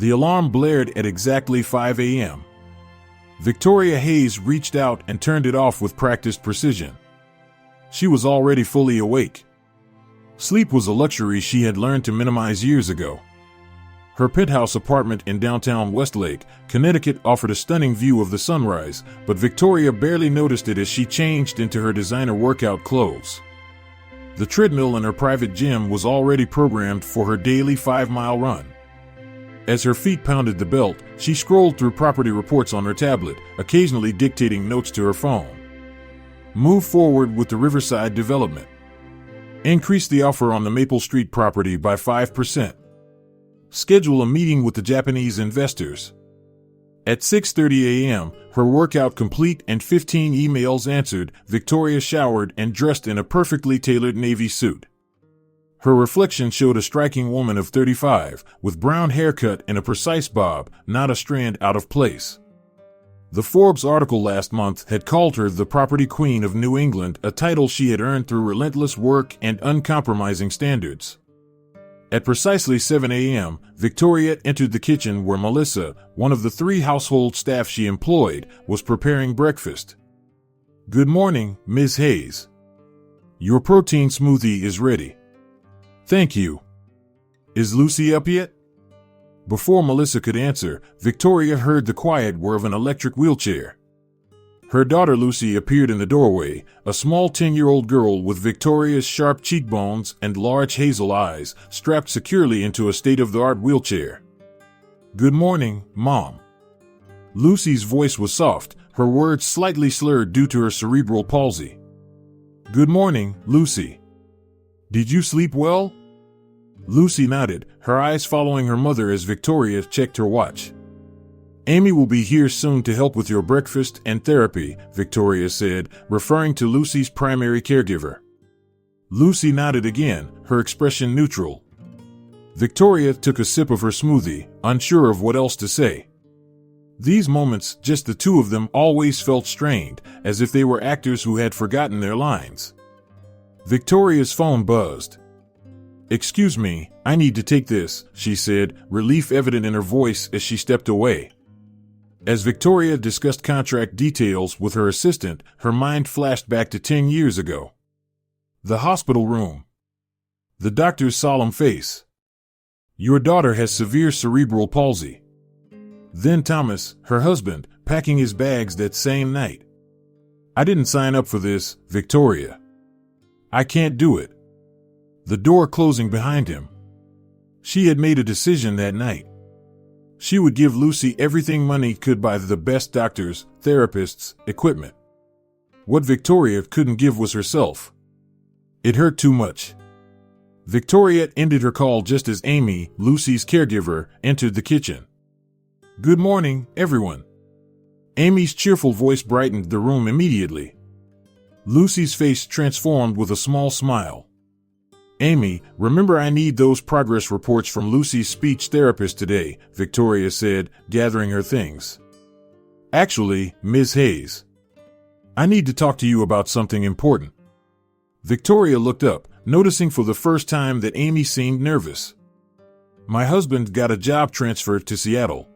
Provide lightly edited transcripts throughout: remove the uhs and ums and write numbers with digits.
The alarm blared at exactly 5 a.m. Victoria Hayes reached out and turned it off with practiced precision. She was already fully awake. Sleep was a luxury she had learned to minimize years ago. Her penthouse apartment in downtown Westlake, Connecticut, offered a stunning view of the sunrise, but Victoria barely noticed it as she changed into her designer workout clothes. The treadmill in her private gym was already programmed for her daily 5-mile run. As her feet pounded the belt, she scrolled through property reports on her tablet, occasionally dictating notes to her phone. Move forward with the Riverside development. Increase the offer on the Maple Street property by 5%. Schedule a meeting with the Japanese investors. At 6:30 a.m., her workout complete and 15 emails answered, Victoria showered and dressed in a perfectly tailored navy suit. Her reflection showed a striking woman of 35, with brown haircut and a precise bob, not a strand out of place. The Forbes article last month had called her the property queen of New England, a title she had earned through relentless work and uncompromising standards. At precisely 7 a.m., Victoria entered the kitchen where Melissa, one of the 3 household staff she employed, was preparing breakfast. Good morning, Ms. Hayes. Your protein smoothie is ready. Thank you. Is Lucy up yet? Before Melissa could answer, Victoria heard the quiet whir of an electric wheelchair. Her daughter Lucy appeared in the doorway, a small 10-year-old girl with Victoria's sharp cheekbones and large hazel eyes, strapped securely into a state-of-the-art wheelchair. Good morning, Mom. Lucy's voice was soft, her words slightly slurred due to her cerebral palsy. Good morning, Lucy. Did you sleep well? Lucy nodded, her eyes following her mother as Victoria checked her watch. Amy will be here soon to help with your breakfast and therapy, Victoria said, referring to Lucy's primary caregiver. Lucy nodded again, her expression neutral. Victoria took a sip of her smoothie, unsure of what else to say. These moments, just the two of them, always felt strained, as if they were actors who had forgotten their lines. Victoria's phone buzzed. Excuse me, I need to take this, she said, relief evident in her voice as she stepped away. As Victoria discussed contract details with her assistant, her mind flashed back to 10 years ago. The hospital room. The doctor's solemn face. Your daughter has severe cerebral palsy. Then Thomas, her husband, packing his bags that same night. I didn't sign up for this, Victoria. I can't do it. The door closing behind him. She had made a decision that night. She would give Lucy everything money could buy: the best doctors, therapists, equipment. What Victoria couldn't give was herself. It hurt too much. Victoria ended her call just as Amy, Lucy's caregiver, entered the kitchen. Good morning, everyone. Amy's cheerful voice brightened the room immediately. Lucy's face transformed with a small smile. Amy, remember I need those progress reports from Lucy's speech therapist today, Victoria said, gathering her things. Actually, Ms. Hayes, I need to talk to you about something important. Victoria looked up, noticing for the first time that Amy seemed nervous. My husband got a job transfer to Seattle.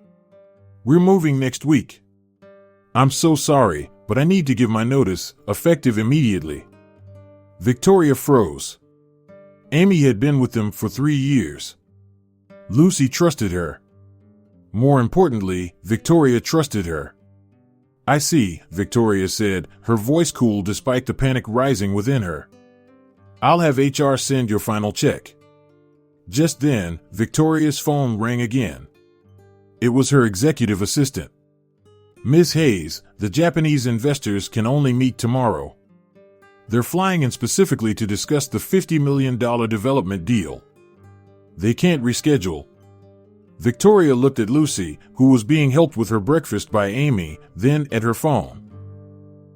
We're moving next week. I'm so sorry, but I need to give my notice, effective immediately. Victoria froze. Amy had been with them for 3 years. Lucy trusted her. More importantly, Victoria trusted her. I see, Victoria said, her voice cool despite the panic rising within her. I'll have HR send your final check. Just then, Victoria's phone rang again. It was her executive assistant. Ms. Hayes, the Japanese investors can only meet tomorrow. They're flying in specifically to discuss the $50 million development deal. They can't reschedule. Victoria looked at Lucy, who was being helped with her breakfast by Amy, then at her phone,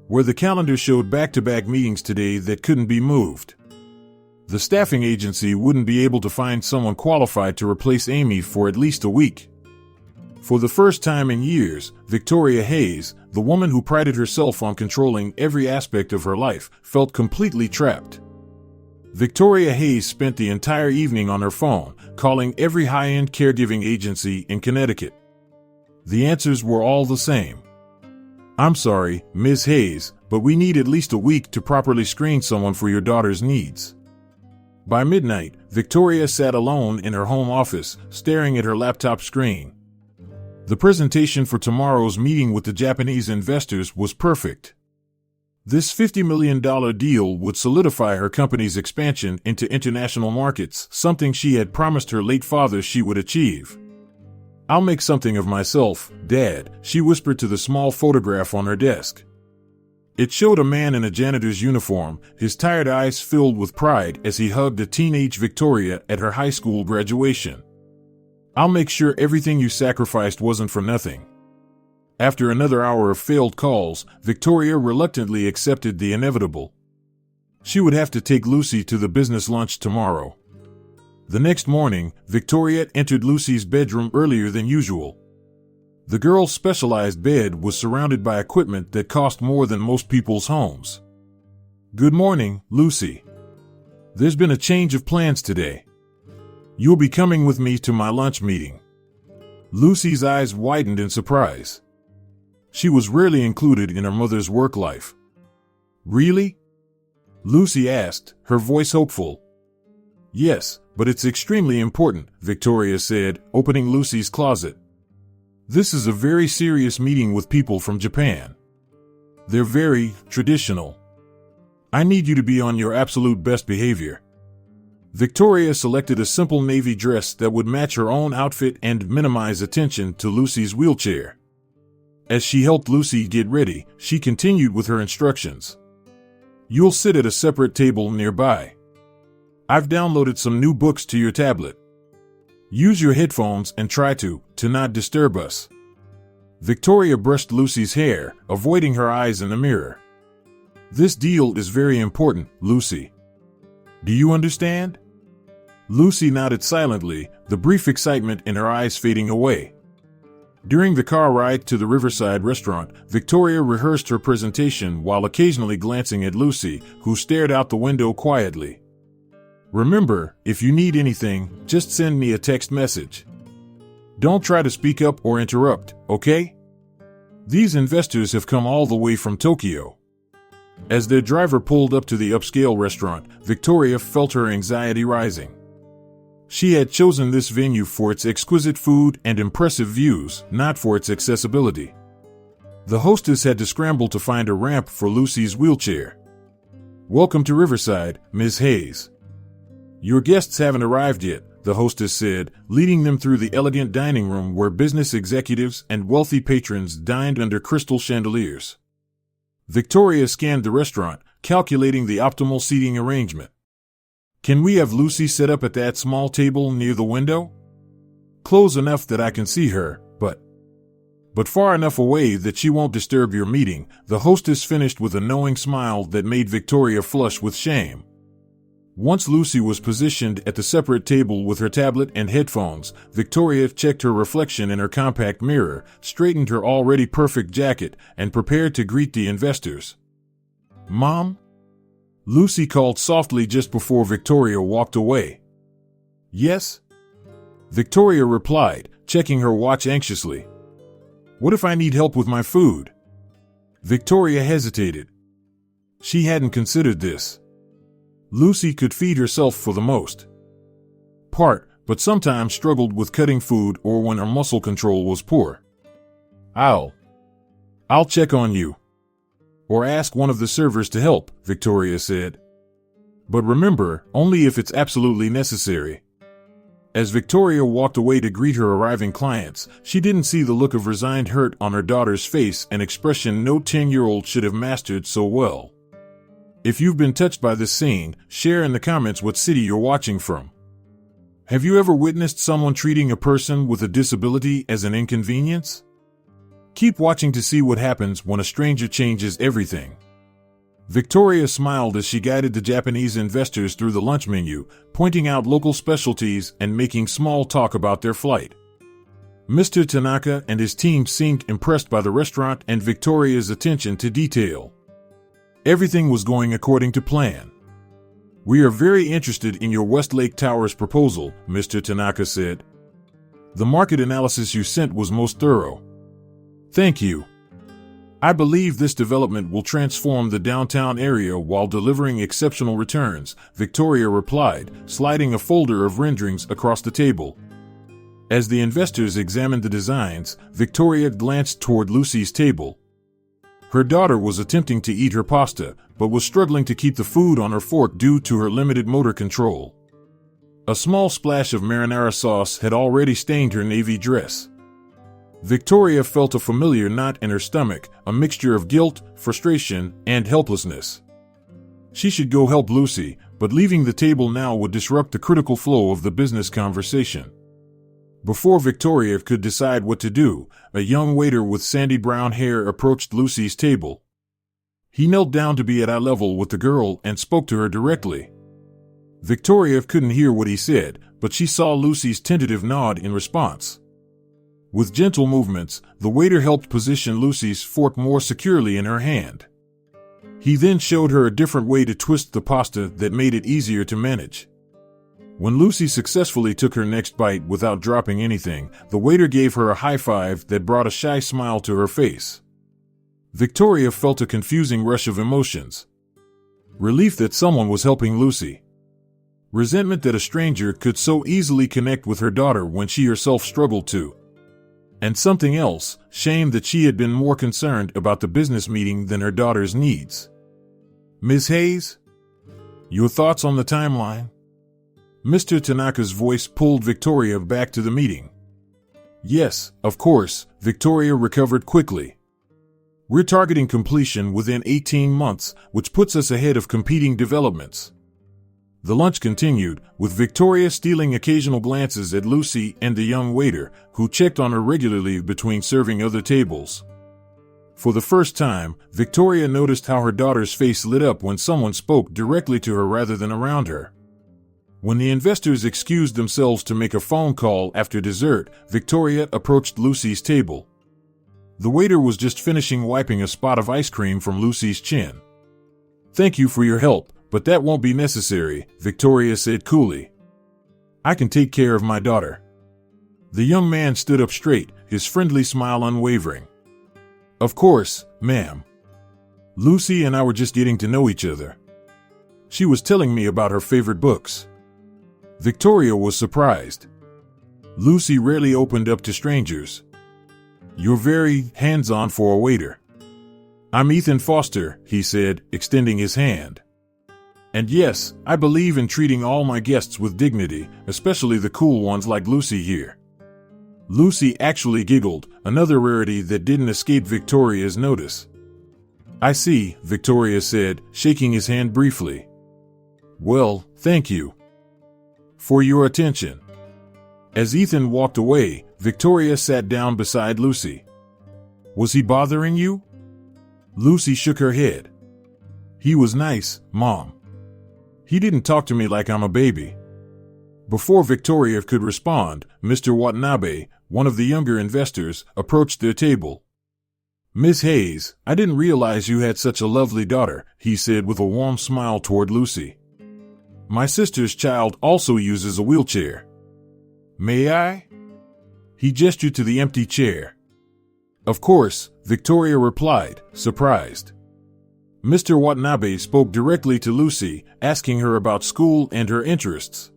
where the calendar showed back-to-back meetings today that couldn't be moved. The staffing agency wouldn't be able to find someone qualified to replace Amy for at least a week. For the first time in years, Victoria Hayes, the woman who prided herself on controlling every aspect of her life, felt completely trapped. Victoria Hayes spent the entire evening on her phone, calling every high-end caregiving agency in Connecticut. The answers were all the same. "I'm sorry, Ms. Hayes, but we need at least a week to properly screen someone for your daughter's needs." By midnight, Victoria sat alone in her home office, staring at her laptop screen. The presentation for tomorrow's meeting with the Japanese investors was perfect. This $50 million deal would solidify her company's expansion into international markets, something she had promised her late father she would achieve. "I'll make something of myself, Dad," she whispered to the small photograph on her desk. It showed a man in a janitor's uniform, his tired eyes filled with pride as he hugged a teenage Victoria at her high school graduation. "I'll make sure everything you sacrificed wasn't for nothing." After another hour of failed calls, Victoria reluctantly accepted the inevitable. She would have to take Lucy to the business lunch tomorrow. The next morning, Victoria entered Lucy's bedroom earlier than usual. The girl's specialized bed was surrounded by equipment that cost more than most people's homes. "Good morning, Lucy. There's been a change of plans today. You'll be coming with me to my lunch meeting." Lucy's eyes widened in surprise. She was rarely included in her mother's work life. "Really?" Lucy asked, her voice hopeful. "Yes, but it's extremely important," Victoria said, opening Lucy's closet. "This is a very serious meeting with people from Japan. They're very traditional. I need you to be on your absolute best behavior." Victoria selected a simple navy dress that would match her own outfit and minimize attention to Lucy's wheelchair. As she helped Lucy get ready, she continued with her instructions. "You'll sit at a separate table nearby. I've downloaded some new books to your tablet. Use your headphones and try to not disturb us." Victoria brushed Lucy's hair, avoiding her eyes in the mirror. "This deal is very important, Lucy. Do you understand?" Lucy nodded silently, the brief excitement in her eyes fading away. During the car ride to the Riverside restaurant, Victoria rehearsed her presentation while occasionally glancing at Lucy, who stared out the window quietly. "Remember, if you need anything, just send me a text message. Don't try to speak up or interrupt, okay? These investors have come all the way from Tokyo." As their driver pulled up to the upscale restaurant, Victoria felt her anxiety rising. She had chosen this venue for its exquisite food and impressive views, not for its accessibility. The hostess had to scramble to find a ramp for Lucy's wheelchair. "Welcome to Riverside, Ms. Hayes. Your guests haven't arrived yet," the hostess said, leading them through the elegant dining room where business executives and wealthy patrons dined under crystal chandeliers. Victoria scanned the restaurant, calculating the optimal seating arrangement. "Can we have Lucy set up at that small table near the window? Close enough that I can see her, but far enough away that she won't disturb your meeting," the hostess finished with a knowing smile that made Victoria flush with shame. Once Lucy was positioned at the separate table with her tablet and headphones, Victoria checked her reflection in her compact mirror, straightened her already perfect jacket, and prepared to greet the investors. "Mom?" Lucy called softly just before Victoria walked away. "Yes?" Victoria replied, checking her watch anxiously. "What if I need help with my food?" Victoria hesitated. She hadn't considered this. Lucy could feed herself for the most part, but sometimes struggled with cutting food or when her muscle control was poor. I'll check on you. Or ask one of the servers to help," Victoria said. "But remember, only if it's absolutely necessary." As Victoria walked away to greet her arriving clients, she didn't see the look of resigned hurt on her daughter's face, an expression no 10-year-old should have mastered so well. If you've been touched by this scene, share in the comments what city you're watching from. Have you ever witnessed someone treating a person with a disability as an inconvenience? Keep watching to see what happens when a stranger changes everything. Victoria smiled as she guided the Japanese investors through the lunch menu, pointing out local specialties and making small talk about their flight. Mr. Tanaka and his team seemed impressed by the restaurant and Victoria's attention to detail. Everything was going according to plan. "We are very interested in your Westlake Towers proposal," Mr. Tanaka said. "The market analysis you sent was most thorough." "Thank you. I believe this development will transform the downtown area while delivering exceptional returns," Victoria replied, sliding a folder of renderings across the table. As the investors examined the designs, Victoria glanced toward Lucy's table. Her daughter was attempting to eat her pasta, but was struggling to keep the food on her fork due to her limited motor control. A small splash of marinara sauce had already stained her navy dress. Victoria felt a familiar knot in her stomach, a mixture of guilt, frustration, and helplessness. She should go help Lucy, but leaving the table now would disrupt the critical flow of the business conversation. Before Victoria could decide what to do, a young waiter with sandy brown hair approached Lucy's table. He knelt down to be at eye level with the girl and spoke to her directly. Victoria couldn't hear what he said, but she saw Lucy's tentative nod in response. With gentle movements, the waiter helped position Lucy's fork more securely in her hand. He then showed her a different way to twist the pasta that made it easier to manage. When Lucy successfully took her next bite without dropping anything, the waiter gave her a high five that brought a shy smile to her face. Victoria felt a confusing rush of emotions. Relief that someone was helping Lucy. Resentment that a stranger could so easily connect with her daughter when she herself struggled to. And something else, shame that she had been more concerned about the business meeting than her daughter's needs. "Ms. Hayes? Your thoughts on the timeline?" Mr. Tanaka's voice pulled Victoria back to the meeting. "Yes, of course," Victoria recovered quickly. "We're targeting completion within 18 months, which puts us ahead of competing developments." The lunch continued, with Victoria stealing occasional glances at Lucy and the young waiter, who checked on her regularly between serving other tables. For the first time, Victoria noticed how her daughter's face lit up when someone spoke directly to her rather than around her. When the investors excused themselves to make a phone call after dessert, Victoria approached Lucy's table. The waiter was just finishing wiping a spot of ice cream from Lucy's chin. "Thank you for your help, but that won't be necessary," Victoria said coolly. "I can take care of my daughter." The young man stood up straight, his friendly smile unwavering. "Of course, ma'am. Lucy and I were just getting to know each other. She was telling me about her favorite books." Victoria was surprised. Lucy rarely opened up to strangers. "You're very hands-on for a waiter." "I'm Ethan Foster," he said, extending his hand. "And yes, I believe in treating all my guests with dignity, especially the cool ones like Lucy here." Lucy actually giggled, another rarity that didn't escape Victoria's notice. "I see," Victoria said, shaking his hand briefly. "Well, thank you for your attention." As Ethan walked away, Victoria sat down beside Lucy. "Was he bothering you?" Lucy shook her head. "He was nice, Mom. He didn't talk to me like I'm a baby." Before Victoria could respond, Mr. Watanabe, one of the younger investors, approached their table. "Miss Hayes, I didn't realize you had such a lovely daughter," he said with a warm smile toward Lucy. "My sister's child also uses a wheelchair. May I?" He gestured to the empty chair. "Of course," Victoria replied, surprised. Mr. Watanabe spoke directly to Lucy, asking her about school and her interests.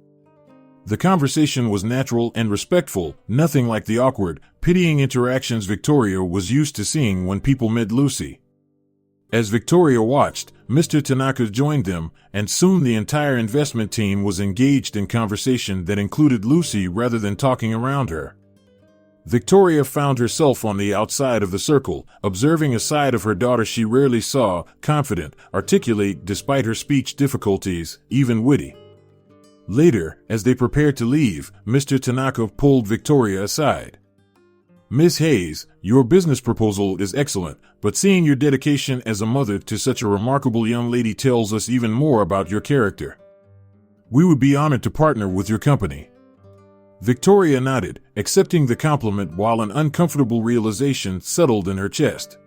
The conversation was natural and respectful, nothing like the awkward, pitying interactions Victoria was used to seeing when people met Lucy. As Victoria watched, Mr. Tanaka joined them, and soon the entire investment team was engaged in conversation that included Lucy rather than talking around her. Victoria found herself on the outside of the circle, observing a side of her daughter she rarely saw, confident, articulate despite her speech difficulties, even witty. Later, as they prepared to leave, Mr. Tanaka pulled Victoria aside. "Miss Hayes, your business proposal is excellent, but seeing your dedication as a mother to such a remarkable young lady tells us even more about your character. We would be honored to partner with your company." Victoria nodded, accepting the compliment while an uncomfortable realization settled in her chest.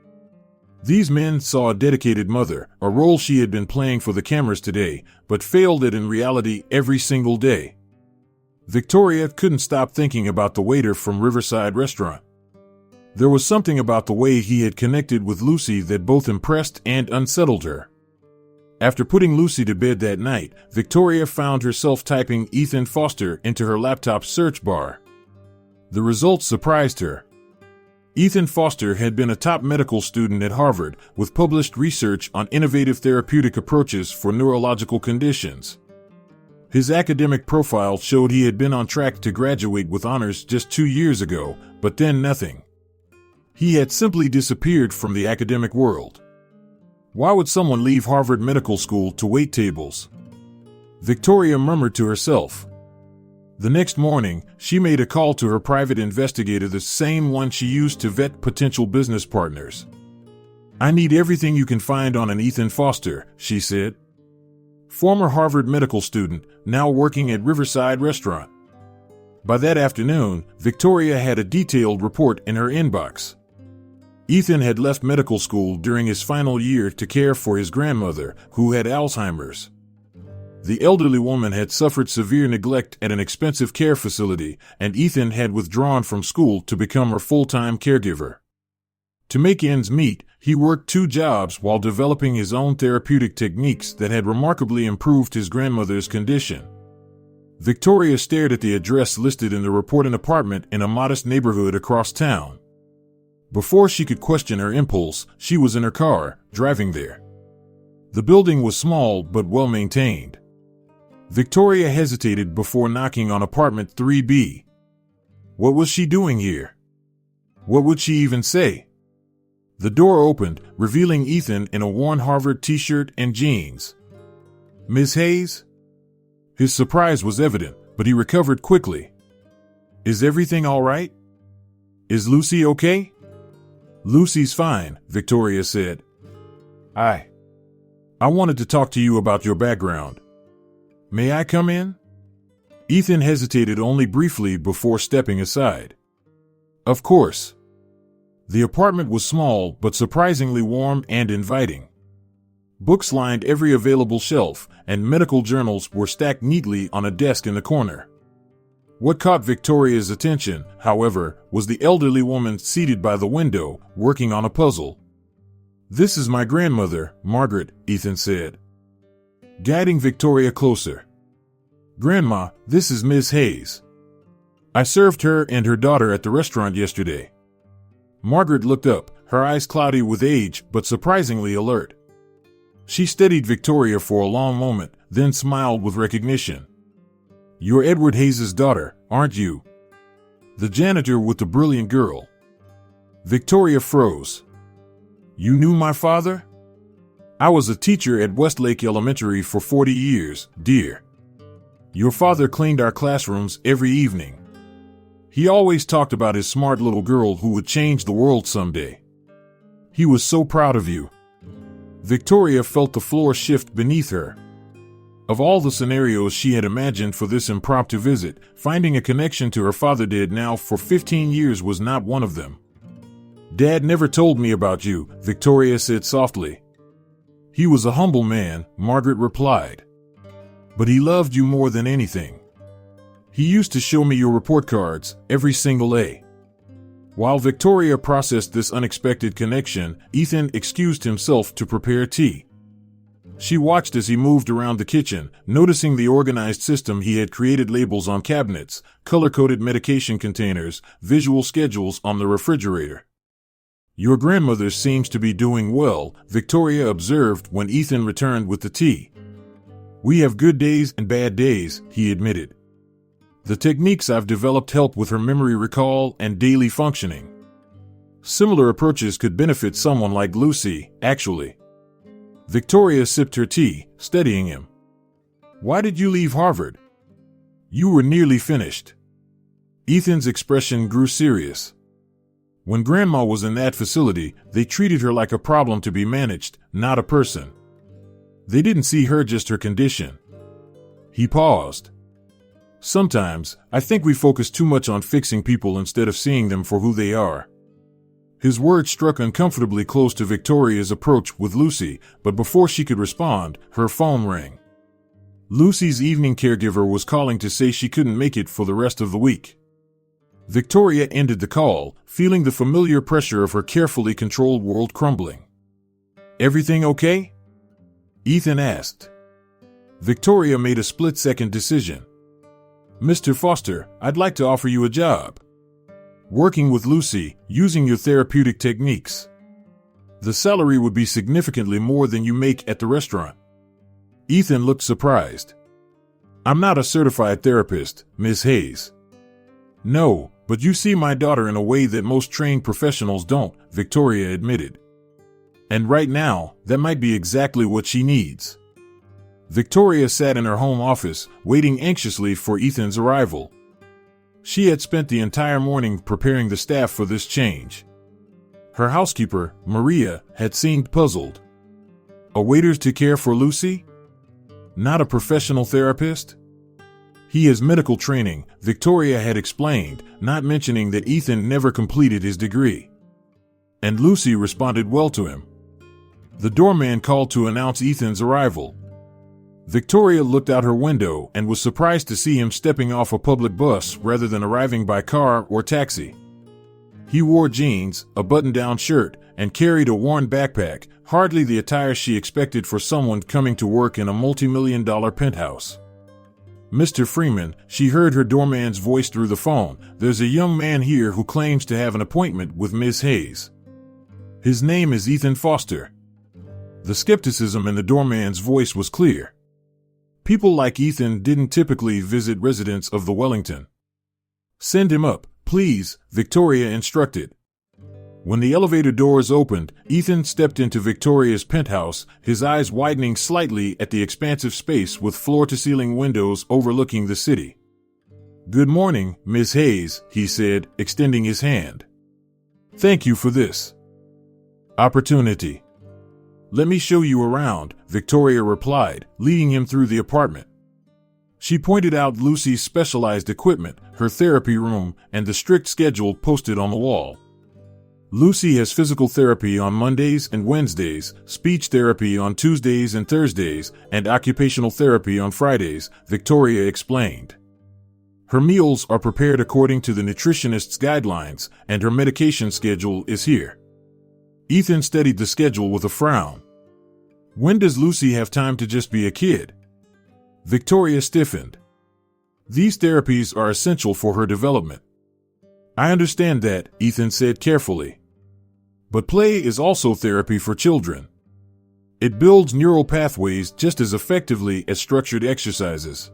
These men saw a dedicated mother, a role she had been playing for the cameras today, but failed at in reality every single day. Victoria couldn't stop thinking about the waiter from Riverside Restaurant. There was something about the way he had connected with Lucy that both impressed and unsettled her. After putting Lucy to bed that night, Victoria found herself typing Ethan Foster into her laptop's search bar. The results surprised her. Ethan Foster had been a top medical student at Harvard, with published research on innovative therapeutic approaches for neurological conditions. His academic profile showed he had been on track to graduate with honors just 2 years ago, but then nothing. He had simply disappeared from the academic world. Why would someone leave Harvard Medical School to wait tables? Victoria murmured to herself. The next morning, she made a call to her private investigator, the same one she used to vet potential business partners. "I need everything you can find on an Ethan Foster," she said. Former Harvard medical student, now working at Riverside Restaurant. By that afternoon, Victoria had a detailed report in her inbox. Ethan had left medical school during his final year to care for his grandmother, who had Alzheimer's. The elderly woman had suffered severe neglect at an expensive care facility, and Ethan had withdrawn from school to become her full-time caregiver. To make ends meet, he worked 2 jobs while developing his own therapeutic techniques that had remarkably improved his grandmother's condition. Victoria stared at the address listed in the report, an apartment in a modest neighborhood across town. Before she could question her impulse, she was in her car, driving there. The building was small but well-maintained. Victoria hesitated before knocking on apartment 3B. What was she doing here? What would she even say? The door opened, revealing Ethan in a worn Harvard t-shirt and jeans. "Miss Hayes?" His surprise was evident, but he recovered quickly. "Is everything all right? Is Lucy okay?" "Lucy's fine," Victoria said. I wanted to talk to you about your background. May I come in?" Ethan hesitated only briefly before stepping aside. "Of course." The apartment was small but surprisingly warm and inviting. Books lined every available shelf, and medical journals were stacked neatly on a desk in the corner. What caught Victoria's attention, however, was the elderly woman seated by the window, working on a puzzle. "This is my grandmother, Margaret," Ethan said, guiding Victoria closer. "Grandma, this is Miss Hayes. I served her and her daughter at the restaurant yesterday." Margaret looked up, her eyes cloudy with age but surprisingly alert. She studied Victoria for a long moment, then smiled with recognition. "You're Edward Hayes' daughter, aren't you? The janitor with the brilliant girl." Victoria froze. "You knew my father?" "I was a teacher at Westlake Elementary for 40 years, dear. Your father cleaned our classrooms every evening. He always talked about his smart little girl who would change the world someday. He was so proud of you." Victoria felt the floor shift beneath her. Of all the scenarios she had imagined for this impromptu visit, finding a connection to her father dead now for 15 years was not one of them. "Dad never told me about you," Victoria said softly. "He was a humble man," Margaret replied. "But he loved you more than anything. He used to show me your report cards, every single A." While Victoria processed this unexpected connection, Ethan excused himself to prepare tea. She watched as he moved around the kitchen, noticing the organized system he had created: labels on cabinets, color-coded medication containers, visual schedules on the refrigerator. "Your grandmother seems to be doing well," Victoria observed when Ethan returned with the tea. "We have good days and bad days," he admitted. "The techniques I've developed help with her memory recall and daily functioning. Similar approaches could benefit someone like Lucy, actually." Victoria sipped her tea, studying him. "Why did you leave Harvard? You were nearly finished." Ethan's expression grew serious. "When Grandma was in that facility, they treated her like a problem to be managed, not a person. They didn't see her, just her condition." He paused. "Sometimes, I think we focus too much on fixing people instead of seeing them for who they are." His words struck uncomfortably close to Victoria's approach with Lucy, but before she could respond, her phone rang. Lucy's evening caregiver was calling to say she couldn't make it for the rest of the week. Victoria ended the call, feeling the familiar pressure of her carefully controlled world crumbling. "Everything okay?" Ethan asked. Victoria made a split-second decision. "Mr. Foster, I'd like to offer you a job. Working with Lucy, using your therapeutic techniques. The salary would be significantly more than you make at the restaurant." Ethan looked surprised. "I'm not a certified therapist, Miss Hayes." "No, but you see my daughter in a way that most trained professionals don't," Victoria admitted. "And right now, that might be exactly what she needs." Victoria sat in her home office, waiting anxiously for Ethan's arrival. She had spent the entire morning preparing the staff for this change. Her housekeeper, Maria, had seemed puzzled. A waiter to care for Lucy? Not a professional therapist? He has medical training, Victoria had explained, not mentioning that Ethan never completed his degree. And Lucy responded well to him. The doorman called to announce Ethan's arrival. Victoria looked out her window and was surprised to see him stepping off a public bus rather than arriving by car or taxi. He wore jeans, a button-down shirt, and carried a worn backpack, hardly the attire she expected for someone coming to work in a multi-million-dollar penthouse. "Mr. Freeman," she heard her doorman's voice through the phone, "there's a young man here who claims to have an appointment with Miss Hayes. His name is Ethan Foster." The skepticism in the doorman's voice was clear. People like Ethan didn't typically visit residents of the Wellington. "Send him up, please," Victoria instructed. When the elevator doors opened, Ethan stepped into Victoria's penthouse, his eyes widening slightly at the expansive space with floor-to-ceiling windows overlooking the city. "Good morning, Miss Hayes," he said, extending his hand. "Thank you for this opportunity. Let me show you around," Victoria replied, leading him through the apartment. She pointed out Lucy's specialized equipment, her therapy room, and the strict schedule posted on the wall. "Lucy has physical therapy on Mondays and Wednesdays, speech therapy on Tuesdays and Thursdays, and occupational therapy on Fridays," Victoria explained. "Her meals are prepared according to the nutritionist's guidelines, and her medication schedule is here." Ethan studied the schedule with a frown. "When does Lucy have time to just be a kid?" Victoria stiffened. "These therapies are essential for her development." "I understand that," Ethan said carefully. "But play is also therapy for children. It builds neural pathways just as effectively as structured exercises."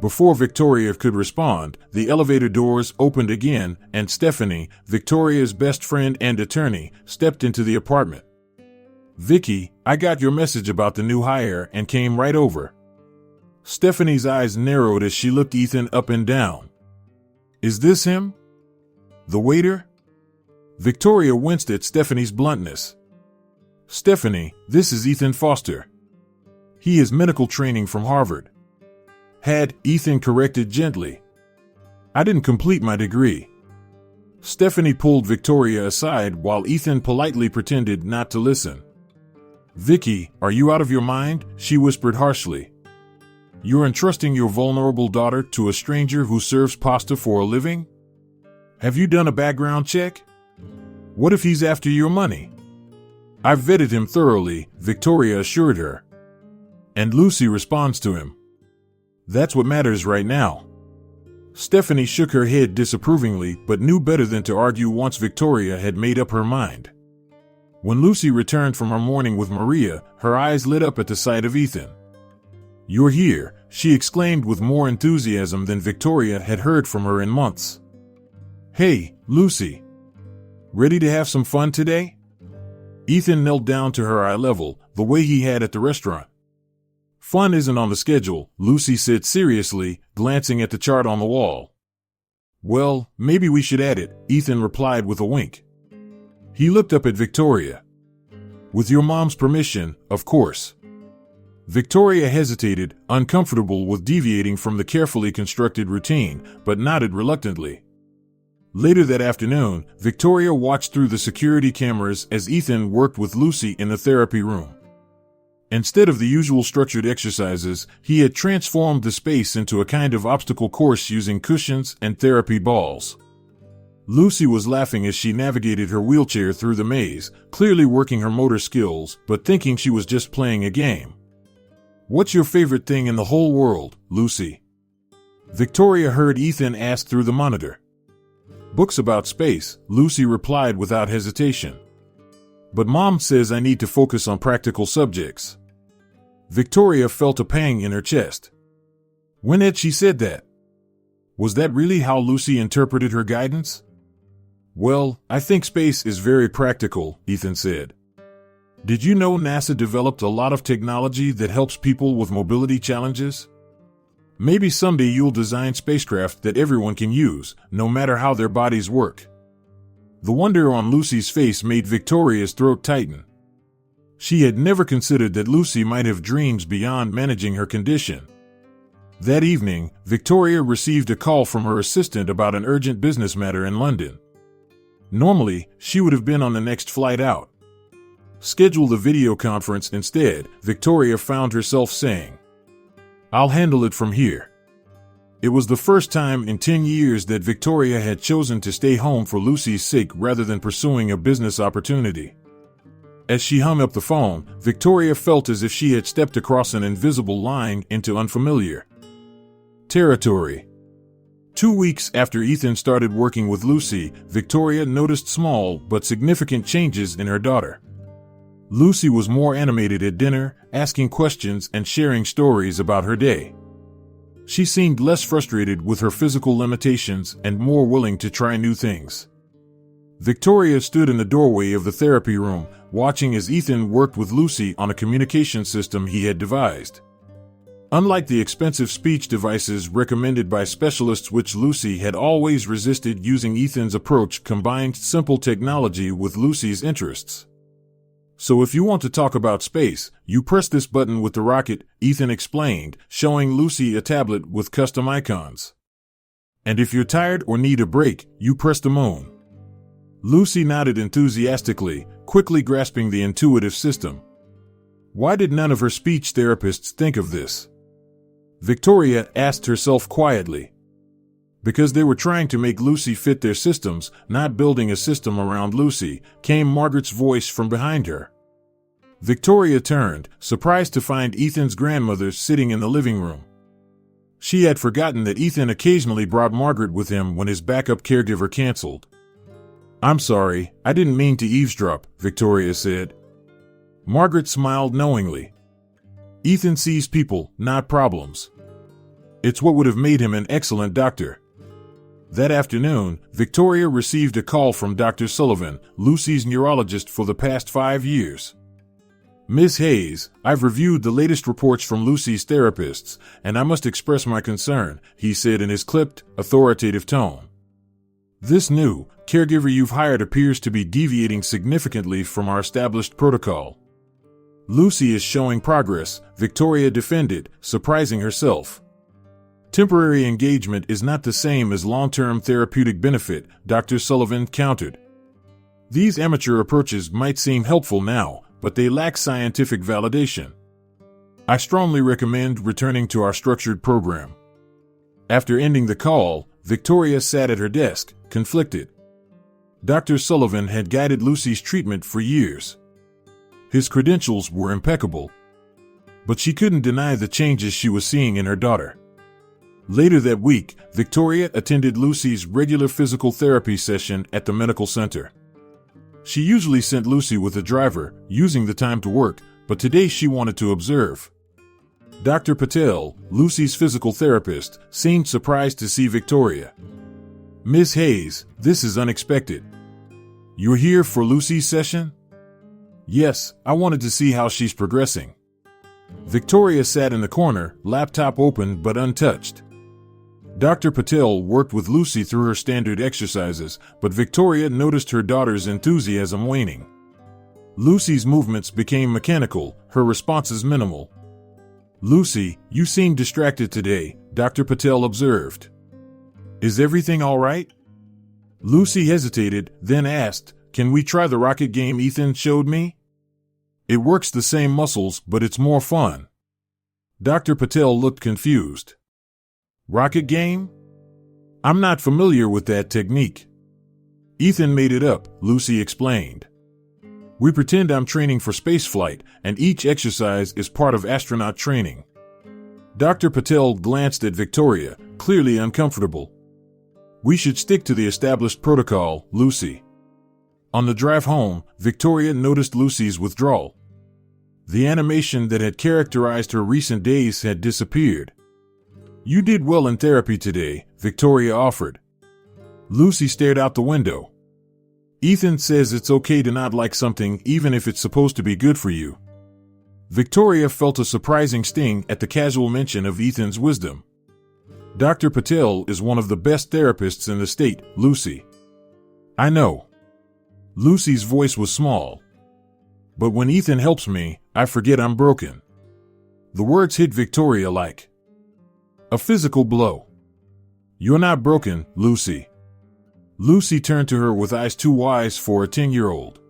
Before Victoria could respond, the elevator doors opened again, and Stephanie, Victoria's best friend and attorney, stepped into the apartment. "Vicky, I got your message about the new hire and came right over." Stephanie's eyes narrowed as she looked Ethan up and down. "Is this him? The waiter?" Victoria winced at Stephanie's bluntness. "Stephanie, this is Ethan Foster. He has medical training from Harvard." "Had," Ethan corrected gently. "I didn't complete my degree." Stephanie pulled Victoria aside while Ethan politely pretended not to listen. "Vicky, are you out of your mind?" she whispered harshly. "You're entrusting your vulnerable daughter to a stranger who serves pasta for a living? Have you done a background check? What if he's after your money?" "I've vetted him thoroughly," Victoria assured her. "And Lucy responds to him. That's what matters right now." Stephanie shook her head disapprovingly, but knew better than to argue once Victoria had made up her mind. When Lucy returned from her morning with Maria, her eyes lit up at the sight of Ethan. "You're here," she exclaimed with more enthusiasm than Victoria had heard from her in months. "Hey, Lucy. Ready to have some fun today?" Ethan knelt down to her eye level, the way he had at the restaurant. "Fun isn't on the schedule," Lucy said seriously, glancing at the chart on the wall. "Well, maybe we should add it," Ethan replied with a wink. He looked up at Victoria. "With your mom's permission, of course." Victoria hesitated, uncomfortable with deviating from the carefully constructed routine, but nodded reluctantly. Later that afternoon, Victoria watched through the security cameras as Ethan worked with Lucy in the therapy room. Instead of the usual structured exercises, he had transformed the space into a kind of obstacle course using cushions and therapy balls. Lucy was laughing as she navigated her wheelchair through the maze, clearly working her motor skills, but thinking she was just playing a game. "What's your favorite thing in the whole world, Lucy?" Victoria heard Ethan ask through the monitor. "Books about space," Lucy replied without hesitation. "But Mom says I need to focus on practical subjects." Victoria felt a pang in her chest. When had she said that? Was that really how Lucy interpreted her guidance? "Well, I think space is very practical," Ethan said. "Did you know NASA developed a lot of technology that helps people with mobility challenges? Maybe someday you'll design spacecraft that everyone can use, no matter how their bodies work." The wonder on Lucy's face made Victoria's throat tighten. She had never considered that Lucy might have dreams beyond managing her condition. That evening, Victoria received a call from her assistant about an urgent business matter in London. Normally, she would have been on the next flight out. Schedule the video conference instead, Victoria found herself saying. "I'll handle it from here." It was the first time in 10 years that Victoria had chosen to stay home for Lucy's sake rather than pursuing a business opportunity. As she hung up the phone, Victoria felt as if she had stepped across an invisible line into unfamiliar territory. 2 weeks after Ethan started working with Lucy, Victoria noticed small but significant changes in her daughter. Lucy was more animated at dinner, asking questions and sharing stories about her day. She seemed less frustrated with her physical limitations and more willing to try new things. Victoria stood in the doorway of the therapy room, watching as Ethan worked with Lucy on a communication system he had devised. Unlike the expensive speech devices recommended by specialists which Lucy had always resisted, using Ethan's approach combined simple technology with Lucy's interests. "So if you want to talk about space, you press this button with the rocket," Ethan explained, showing Lucy a tablet with custom icons. "And if you're tired or need a break, you press the moon." Lucy nodded enthusiastically, quickly grasping the intuitive system. Why did none of her speech therapists think of this? Victoria asked herself quietly. Because they were trying to make Lucy fit their systems, not building a system around Lucy, came Margaret's voice from behind her. Victoria turned, surprised to find Ethan's grandmother sitting in the living room. She had forgotten that Ethan occasionally brought Margaret with him when his backup caregiver canceled. "I'm sorry, I didn't mean to eavesdrop," Victoria said. Margaret smiled knowingly. "Ethan sees people, not problems. It's what would have made him an excellent doctor." That afternoon, Victoria received a call from Dr. Sullivan, Lucy's neurologist for the past 5 years. "Ms. Hayes, I've reviewed the latest reports from Lucy's therapists, and I must express my concern," he said in his clipped, authoritative tone. "This new caregiver you've hired appears to be deviating significantly from our established protocol." "Lucy is showing progress," Victoria defended, surprising herself. "Temporary engagement is not the same as long-term therapeutic benefit," Dr. Sullivan countered. "These amateur approaches might seem helpful now, but they lack scientific validation. I strongly recommend returning to our structured program." After ending the call, Victoria sat at her desk, conflicted. Dr. Sullivan had guided Lucy's treatment for years. His credentials were impeccable. But she couldn't deny the changes she was seeing in her daughter. Later that week, Victoria attended Lucy's regular physical therapy session at the medical center. She usually sent Lucy with a driver, using the time to work, but today she wanted to observe. Dr. Patel, Lucy's physical therapist, seemed surprised to see Victoria. "Ms. Hayes, this is unexpected. You're here for Lucy's session?" "Yes, I wanted to see how she's progressing." Victoria sat in the corner, laptop open but untouched. Dr. Patel worked with Lucy through her standard exercises, but Victoria noticed her daughter's enthusiasm waning. Lucy's movements became mechanical, her responses minimal. "Lucy, you seem distracted today," Dr. Patel observed. "Is everything all right?" Lucy hesitated, then asked, "Can we try the rocket game Ethan showed me? It works the same muscles, but it's more fun." Dr. Patel looked confused. "Rocket game? I'm not familiar with that technique." "Ethan made it up," Lucy explained. "We pretend I'm training for spaceflight, and each exercise is part of astronaut training." Dr. Patel glanced at Victoria, clearly uncomfortable. "We should stick to the established protocol, Lucy." On the drive home, Victoria noticed Lucy's withdrawal. The animation that had characterized her recent days had disappeared. "You did well in therapy today," Victoria offered. Lucy stared out the window. "Ethan says it's okay to not like something even if it's supposed to be good for you." Victoria felt a surprising sting at the casual mention of Ethan's wisdom. "Dr. Patel is one of the best therapists in the state, Lucy." "I know." Lucy's voice was small. "But when Ethan helps me, I forget I'm broken." The words hit Victoria like a physical blow. "You're not broken, Lucy." Lucy turned to her with eyes too wise for a 10-year-old.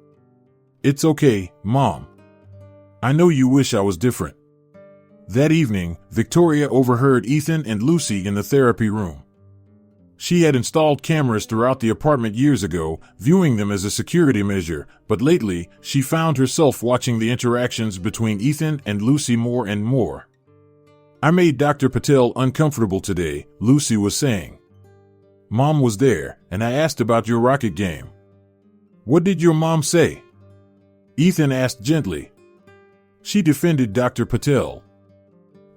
"It's okay, Mom. I know you wish I was different." That evening, Victoria overheard Ethan and Lucy in the therapy room. She had installed cameras throughout the apartment years ago, viewing them as a security measure, but lately, she found herself watching the interactions between Ethan and Lucy more and more. "I made Dr. Patel uncomfortable today," Lucy was saying. "Mom was there, and I asked about your rocket game." "What did your mom say?" Ethan asked gently. She defended Dr. Patel.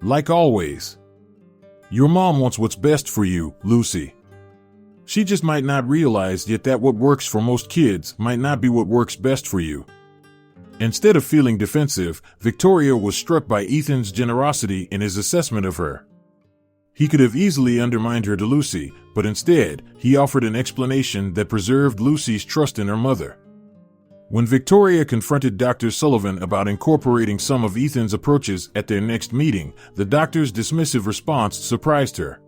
"Like always. Your mom wants what's best for you, Lucy. She just might not realize yet that what works for most kids might not be what works best for you." Instead of feeling defensive, Victoria was struck by Ethan's generosity in his assessment of her. He could have easily undermined her to Lucy, but instead, he offered an explanation that preserved Lucy's trust in her mother. When Victoria confronted Dr. Sullivan about incorporating some of Ethan's approaches at their next meeting, the doctor's dismissive response surprised her.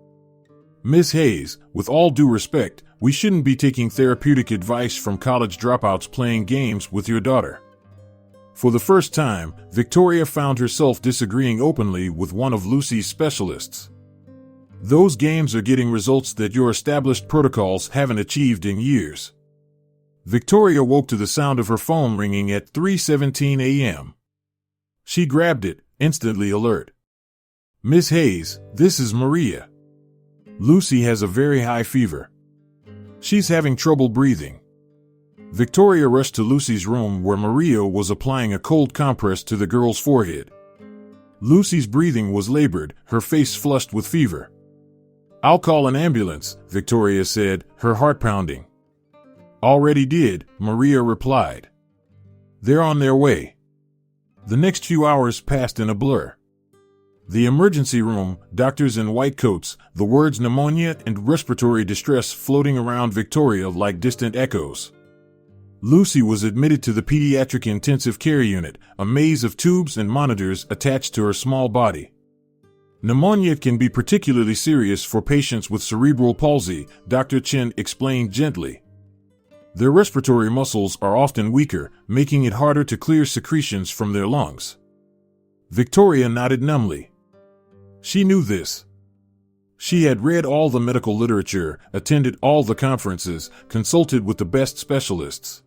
"Miss Hayes, with all due respect, we shouldn't be taking therapeutic advice from college dropouts playing games with your daughter." For the first time, Victoria found herself disagreeing openly with one of Lucy's specialists. "Those games are getting results that your established protocols haven't achieved in years." Victoria woke to the sound of her phone ringing at 3:17 a.m. She grabbed it, instantly alert. "Miss Hayes, this is Maria. Lucy has a very high fever. She's having trouble breathing." Victoria rushed to Lucy's room where Maria was applying a cold compress to the girl's forehead. Lucy's breathing was labored, her face flushed with fever. "I'll call an ambulance," Victoria said, her heart pounding. "Already did," Maria replied. "They're on their way." The next few hours passed in a blur. The emergency room, doctors in white coats, the words pneumonia and respiratory distress floating around Victoria like distant echoes. Lucy was admitted to the pediatric intensive care unit, a maze of tubes and monitors attached to her small body. "Pneumonia can be particularly serious for patients with cerebral palsy," Dr. Chen explained gently. "Their respiratory muscles are often weaker, making it harder to clear secretions from their lungs." Victoria nodded numbly. She knew this. She had read all the medical literature, attended all the conferences, consulted with the best specialists.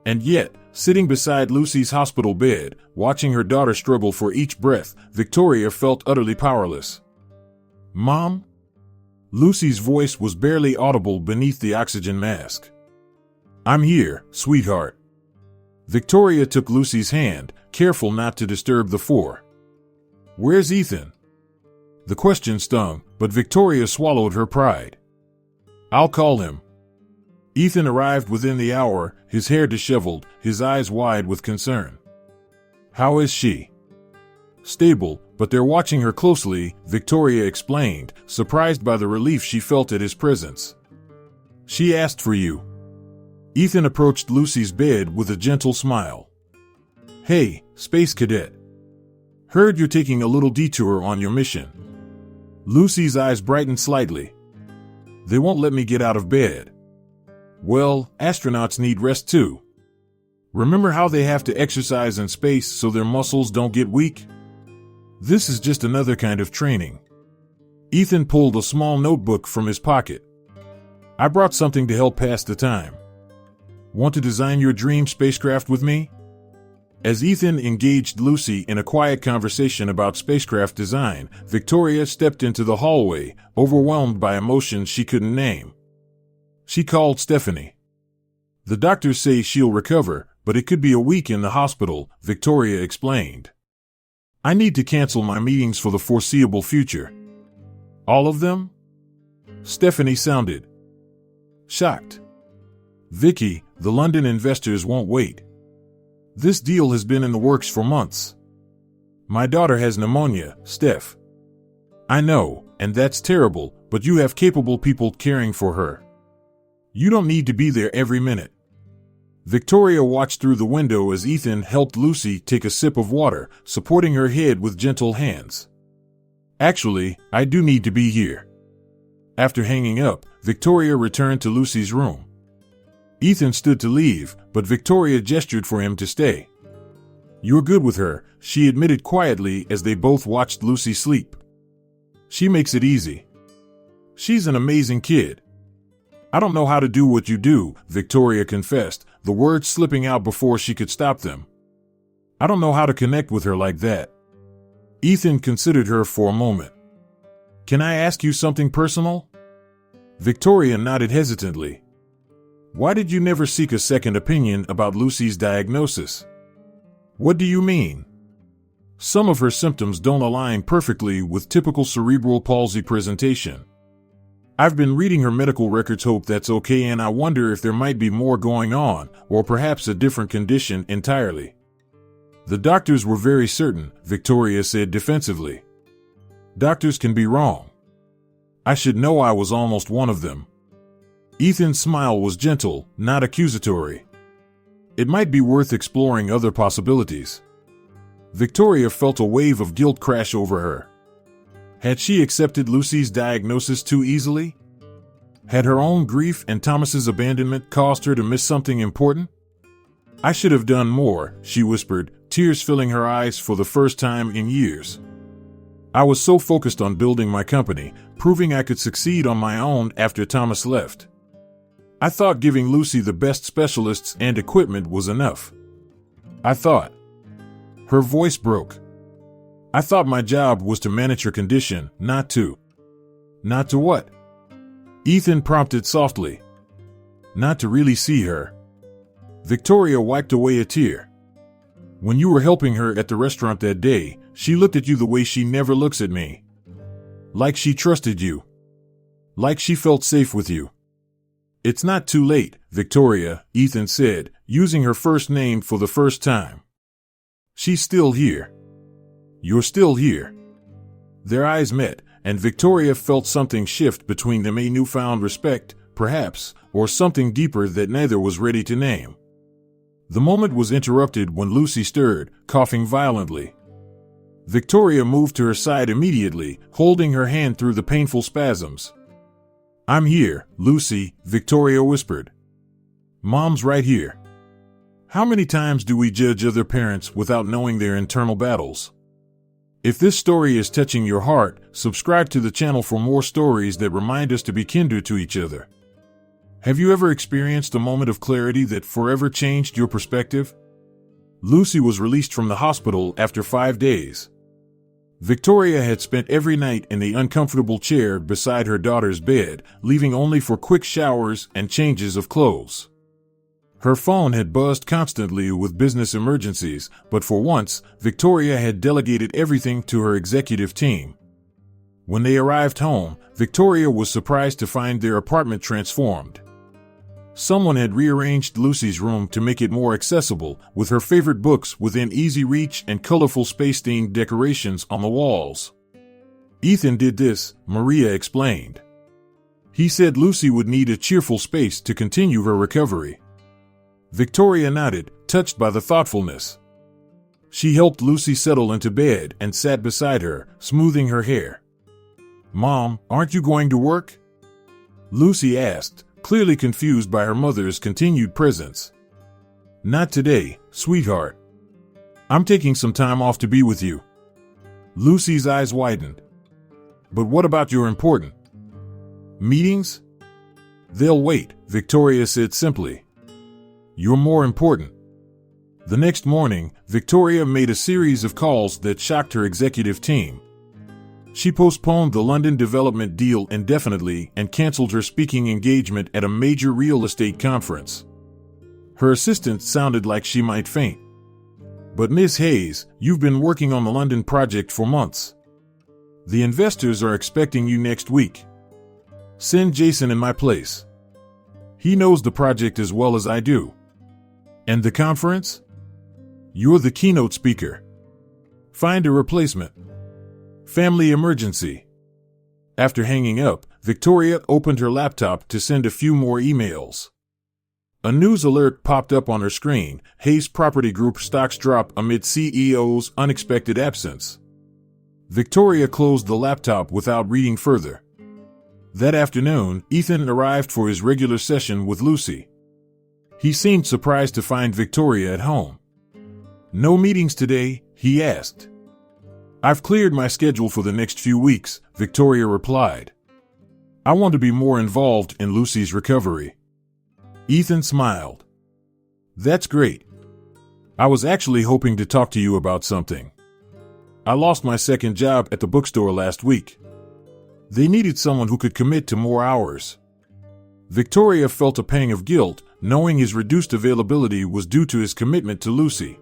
And yet, sitting beside Lucy's hospital bed, watching her daughter struggle for each breath, Victoria felt utterly powerless. "Mom?" Lucy's voice was barely audible beneath the oxygen mask. "I'm here, sweetheart." Victoria took Lucy's hand, careful not to disturb the four. "Where's Ethan?" The question stung, but Victoria swallowed her pride. "I'll call him." Ethan arrived within the hour, his hair disheveled, his eyes wide with concern. "How is she?" "Stable, but they're watching her closely," Victoria explained, surprised by the relief she felt at his presence. "She asked for you." Ethan approached Lucy's bed with a gentle smile. "Hey, Space Cadet. Heard you're taking a little detour on your mission." Lucy's eyes brightened slightly. "They won't let me get out of bed." Well, astronauts need rest too. Remember how they have to exercise in space so their muscles don't get weak? This is just another kind of training. Ethan pulled a small notebook from his pocket. I brought something to help pass the time. Want to design your dream spacecraft with me? As Ethan engaged Lucy in a quiet conversation about spacecraft design, Victoria stepped into the hallway, overwhelmed by emotions she couldn't name. She called Stephanie. The doctors say she'll recover, but it could be a week in the hospital, Victoria explained. I need to cancel my meetings for the foreseeable future. All of them? Stephanie sounded shocked. Vicky, the London investors won't wait. This deal has been in the works for months. My daughter has pneumonia, Steph. I know, and that's terrible, but you have capable people caring for her. You don't need to be there every minute. Victoria watched through the window as Ethan helped Lucy take a sip of water, supporting her head with gentle hands. Actually, I do need to be here. After hanging up, Victoria returned to Lucy's room. Ethan stood to leave, but Victoria gestured for him to stay. You're good with her, she admitted quietly as they both watched Lucy sleep. She makes it easy. She's an amazing kid. I don't know how to do what you do, Victoria confessed, the words slipping out before she could stop them. I don't know how to connect with her like that. Ethan considered her for a moment. Can I ask you something personal? Victoria nodded hesitantly. Why did you never seek a second opinion about Lucy's diagnosis? What do you mean? Some of her symptoms don't align perfectly with typical cerebral palsy presentation. I've been reading her medical records, hope that's okay, and I wonder if there might be more going on, or perhaps a different condition entirely. The doctors were very certain, Victoria said defensively. Doctors can be wrong. I should know I was almost one of them. Ethan's smile was gentle, not accusatory. It might be worth exploring other possibilities. Victoria felt a wave of guilt crash over her. Had she accepted Lucy's diagnosis too easily? Had her own grief and Thomas's abandonment caused her to miss something important? I should have done more, she whispered, tears filling her eyes for the first time in years. I was so focused on building my company, proving I could succeed on my own after Thomas left. I thought giving Lucy the best specialists and equipment was enough. I thought. Her voice broke. I thought my job was to manage her condition, not to. Not to what? Ethan prompted softly. Not to really see her. Victoria wiped away a tear. When you were helping her at the restaurant that day, she looked at you the way she never looks at me. Like she trusted you. Like she felt safe with you. It's not too late, Victoria, Ethan said, using her first name for the first time. She's still here. You're still here. Their eyes met, and Victoria felt something shift between them, a newfound respect, perhaps, or something deeper that neither was ready to name. The moment was interrupted when Lucy stirred, coughing violently. Victoria moved to her side immediately, holding her hand through the painful spasms. I'm here, Lucy, Victoria whispered. Mom's right here. How many times do we judge other parents without knowing their internal battles? If this story is touching your heart, subscribe to the channel for more stories that remind us to be kinder to each other. Have you ever experienced a moment of clarity that forever changed your perspective? Lucy was released from the hospital after 5 days. Victoria had spent every night in the uncomfortable chair beside her daughter's bed, leaving only for quick showers and changes of clothes. Her phone had buzzed constantly with business emergencies, but for once, Victoria had delegated everything to her executive team. When they arrived home, Victoria was surprised to find their apartment transformed. Someone had rearranged Lucy's room to make it more accessible, with her favorite books within easy reach and colorful space-themed decorations on the walls. Ethan did this, Maria explained. He said Lucy would need a cheerful space to continue her recovery. Victoria nodded, touched by the thoughtfulness. She helped Lucy settle into bed and sat beside her, smoothing her hair. Mom, aren't you going to work? Lucy asked, clearly confused by her mother's continued presence. "Not today, sweetheart. I'm taking some time off to be with you." Lucy's eyes widened. "But what about your important meetings?" "They'll wait," Victoria said simply. "You're more important." The next morning, Victoria made a series of calls that shocked her executive team. She postponed the London development deal indefinitely and canceled her speaking engagement at a major real estate conference. Her assistant sounded like she might faint. "But Miss Hayes, you've been working on the London project for months. The investors are expecting you next week. Send Jason in my place. He knows the project as well as I do." "And the conference?" "You're the keynote speaker. Find a replacement. Family emergency." After hanging up, Victoria opened her laptop to send a few more emails. A news alert popped up on her screen. Hayes Property Group stocks drop amid CEO's unexpected absence. Victoria closed the laptop without reading further. That afternoon, Ethan arrived for his regular session with Lucy. He seemed surprised to find Victoria at home. "No meetings today?" he asked. "I've cleared my schedule for the next few weeks," Victoria replied. "I want to be more involved in Lucy's recovery." Ethan smiled. "That's great. I was actually hoping to talk to you about something. I lost my second job at the bookstore last week. They needed someone who could commit to more hours." Victoria felt a pang of guilt, knowing his reduced availability was due to his commitment to Lucy.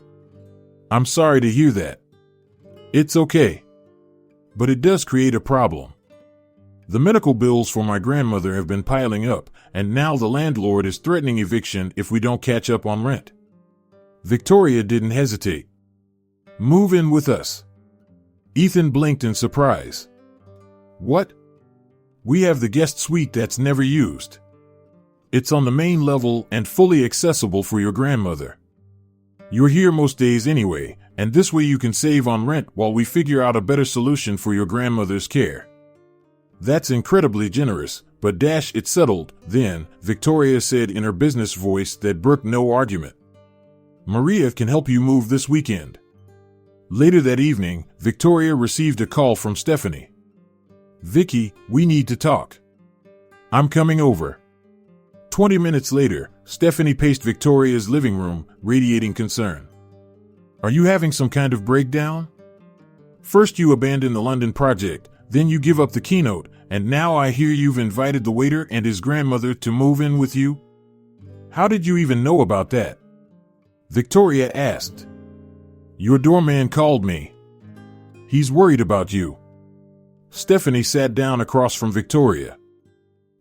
"I'm sorry to hear that." "It's okay. But it does create a problem. The medical bills for my grandmother have been piling up, and now the landlord is threatening eviction if we don't catch up on rent." Victoria didn't hesitate. "Move in with us." Ethan blinked in surprise. "What?" "We have the guest suite that's never used. It's on the main level and fully accessible for your grandmother. You're here most days anyway, and this way you can save on rent while we figure out a better solution for your grandmother's care." "That's incredibly generous, but it's settled, then," Victoria said in her business voice that brooked no argument. "Maria can help you move this weekend." Later that evening, Victoria received a call from Stephanie. "Vicky, we need to talk." "I'm coming over." 20 minutes later, Stephanie paced Victoria's living room, radiating concern. "Are you having some kind of breakdown? First you abandon the London project, then you give up the keynote, and now I hear you've invited the waiter and his grandmother to move in with you? How did you even know about that?" Victoria asked. "Your doorman called me. He's worried about you." Stephanie sat down across from Victoria.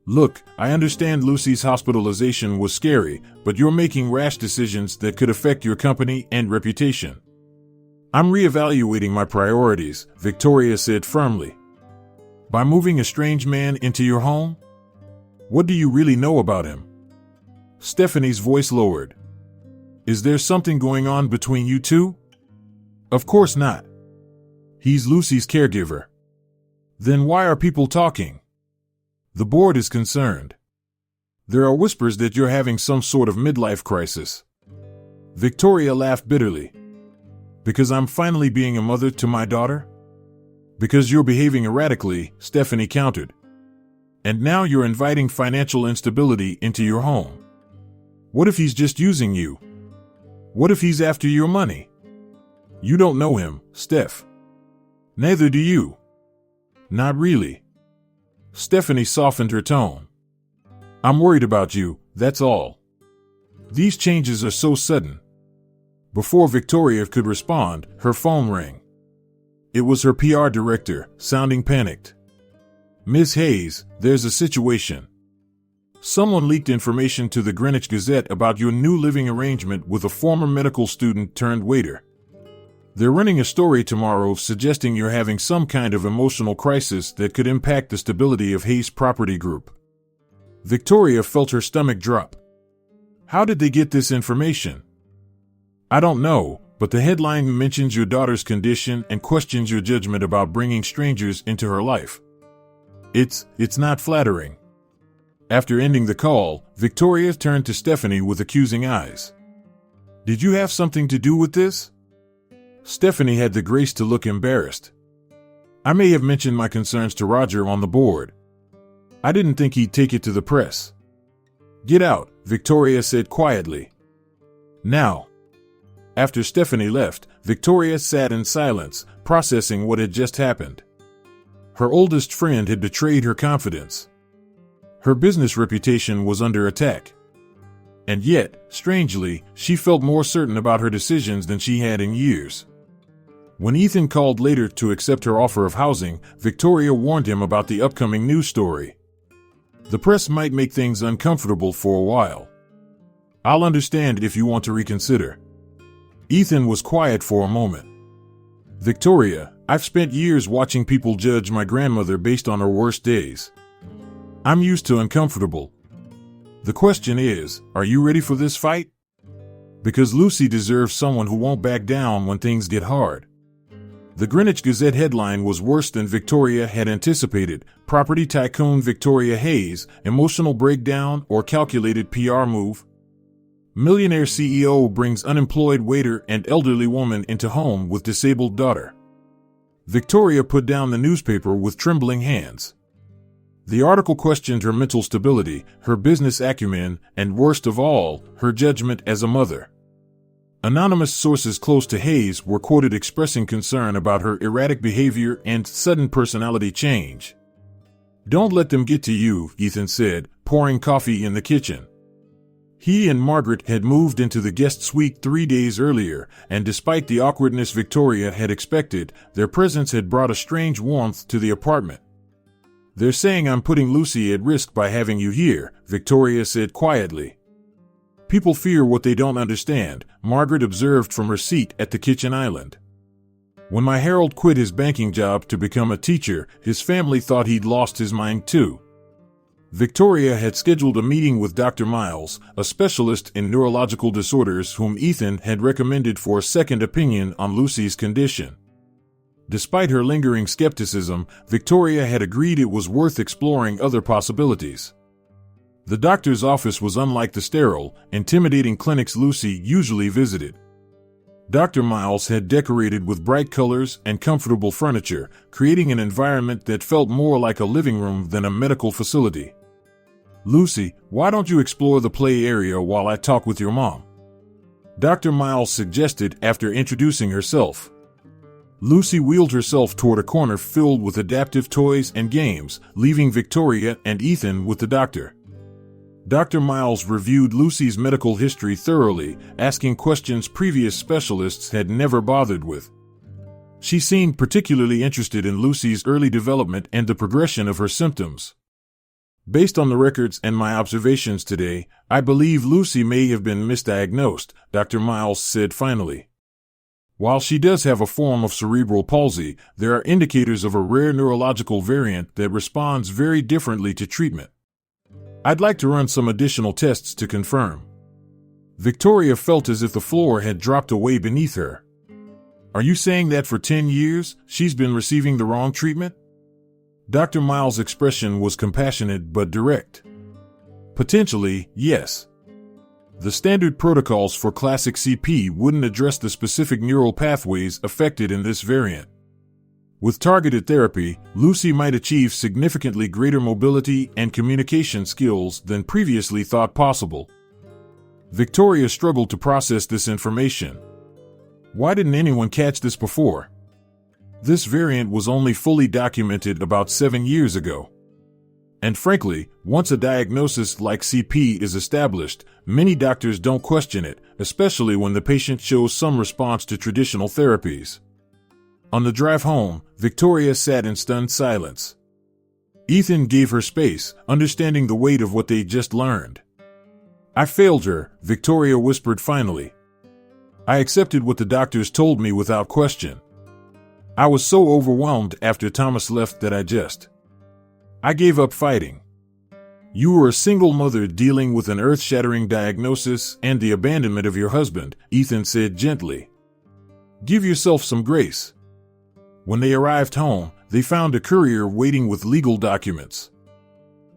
"Look, I understand Lucy's hospitalization was scary, but you're making rash decisions that could affect your company and reputation." "I'm reevaluating my priorities," Victoria said firmly. "By moving a strange man into your home? What do you really know about him?" Stephanie's voice lowered. "Is there something going on between you two?" "Of course not. He's Lucy's caregiver." "Then why are people talking?" "The board is concerned. There are whispers that you're having some sort of midlife crisis." Victoria laughed bitterly. "Because I'm finally being a mother to my daughter?" "Because you're behaving erratically," Stephanie countered. "And now you're inviting financial instability into your home. What if he's just using you? What if he's after your money? You don't know him, Steph. Neither do you." "Not really." Stephanie softened her tone. "I'm worried about you, that's all. These changes are so sudden." Before Victoria could respond, her phone rang. It was her PR director, sounding panicked. "Miss Hayes, there's a situation. Someone leaked information to the Greenwich Gazette about your new living arrangement with a former medical student turned waiter. They're running a story tomorrow suggesting you're having some kind of emotional crisis that could impact the stability of Hayes Property Group." Victoria felt her stomach drop. "How did they get this information?" "I don't know, but the headline mentions your daughter's condition and questions your judgment about bringing strangers into her life. It's not flattering." After ending the call, Victoria turned to Stephanie with accusing eyes. "Did you have something to do with this?" Stephanie had the grace to look embarrassed. "I may have mentioned my concerns to Roger on the board. I didn't think he'd take it to the press." "Get out," Victoria said quietly. "Now." After Stephanie left, Victoria sat in silence, processing what had just happened. Her oldest friend had betrayed her confidence. Her business reputation was under attack. And yet, strangely, she felt more certain about her decisions than she had in years. When Ethan called later to accept her offer of housing, Victoria warned him about the upcoming news story. "The press might make things uncomfortable for a while. I'll understand if you want to reconsider." Ethan was quiet for a moment. "Victoria, I've spent years watching people judge my grandmother based on her worst days. I'm used to uncomfortable. The question is, are you ready for this fight? Because Lucy deserves someone who won't back down when things get hard." The Greenwich Gazette headline was worse than Victoria had anticipated: "Property tycoon Victoria Hayes, emotional breakdown or calculated PR move?" Millionaire CEO brings unemployed waiter and elderly woman into home with disabled daughter. Victoria put down the newspaper with trembling hands. The article questioned her mental stability, her business acumen, and worst of all, her judgment as a mother. Anonymous sources close to Hayes were quoted expressing concern about her erratic behavior and sudden personality change. "Don't let them get to you," Ethan said, pouring coffee in the kitchen. He and Margaret had moved into the guest suite 3 days earlier, and despite the awkwardness Victoria had expected, their presence had brought a strange warmth to the apartment. "They're saying I'm putting Lucy at risk by having you here," Victoria said quietly. "People fear what they don't understand," Margaret observed from her seat at the kitchen island. "When my Harold quit his banking job to become a teacher, his family thought he'd lost his mind too." Victoria had scheduled a meeting with Dr. Miles, a specialist in neurological disorders whom Ethan had recommended for a second opinion on Lucy's condition. Despite her lingering skepticism, Victoria had agreed it was worth exploring other possibilities. The doctor's office was unlike the sterile, intimidating clinics Lucy usually visited. Dr. Miles had decorated with bright colors and comfortable furniture, creating an environment that felt more like a living room than a medical facility. "Lucy, why don't you explore the play area while I talk with your mom?" Dr. Miles suggested after introducing herself. Lucy wheeled herself toward a corner filled with adaptive toys and games, leaving Victoria and Ethan with the doctor. Dr. Miles reviewed Lucy's medical history thoroughly, asking questions previous specialists had never bothered with. She seemed particularly interested in Lucy's early development and the progression of her symptoms. "Based on the records and my observations today, I believe Lucy may have been misdiagnosed," Dr. Miles said finally. "While she does have a form of cerebral palsy, there are indicators of a rare neurological variant that responds very differently to treatment. I'd like to run some additional tests to confirm." Victoria felt as if the floor had dropped away beneath her. "Are you saying that for 10 years, she's been receiving the wrong treatment?" Dr. Miles' expression was compassionate but direct. "Potentially, yes. The standard protocols for classic CP wouldn't address the specific neural pathways affected in this variant. With targeted therapy, Lucy might achieve significantly greater mobility and communication skills than previously thought possible." Victoria struggled to process this information. Why didn't anyone catch this before? This variant was only fully documented about 7 years ago. And frankly, once a diagnosis like CP is established, many doctors don't question it, especially when the patient shows some response to traditional therapies. On the drive home, Victoria sat in stunned silence. Ethan gave her space, understanding the weight of what they'd just learned. "I failed her," Victoria whispered finally. "I accepted what the doctors told me without question. I was so overwhelmed after Thomas left that I gave up fighting. You were a single mother dealing with an earth-shattering diagnosis and the abandonment of your husband," Ethan said gently. "Give yourself some grace." When they arrived home, they found a courier waiting with legal documents.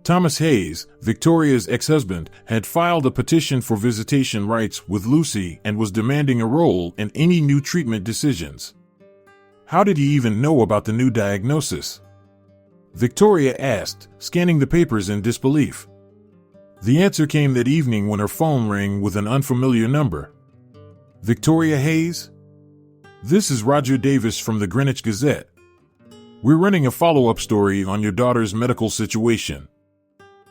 Thomas Hayes, Victoria's ex-husband, had filed a petition for visitation rights with Lucy and was demanding a role in any new treatment decisions. How did he even know about the new diagnosis? Victoria asked, scanning the papers in disbelief. The answer came that evening when her phone rang with an unfamiliar number. Victoria Hayes? This is Roger Davis from the Greenwich Gazette. We're running a follow-up story on your daughter's medical situation.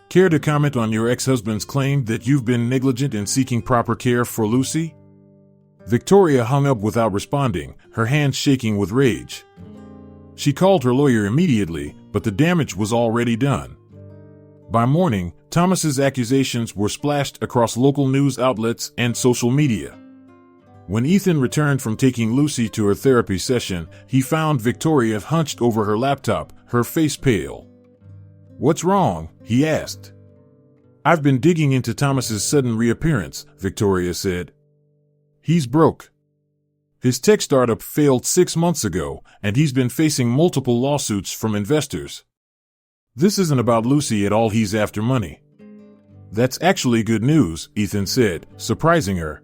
Care to comment on your ex-husband's claim that you've been negligent in seeking proper care for Lucy? Victoria hung up without responding, her hands shaking with rage. She called her lawyer immediately, but the damage was already done. By morning, Thomas's accusations were splashed across local news outlets and social media. When Ethan returned from taking Lucy to her therapy session, he found Victoria hunched over her laptop, her face pale. "What's wrong?" he asked. "I've been digging into Thomas's sudden reappearance," Victoria said. "He's broke. His tech startup failed 6 months ago, and he's been facing multiple lawsuits from investors. This isn't about Lucy at all, he's after money." "That's actually good news," Ethan said, surprising her.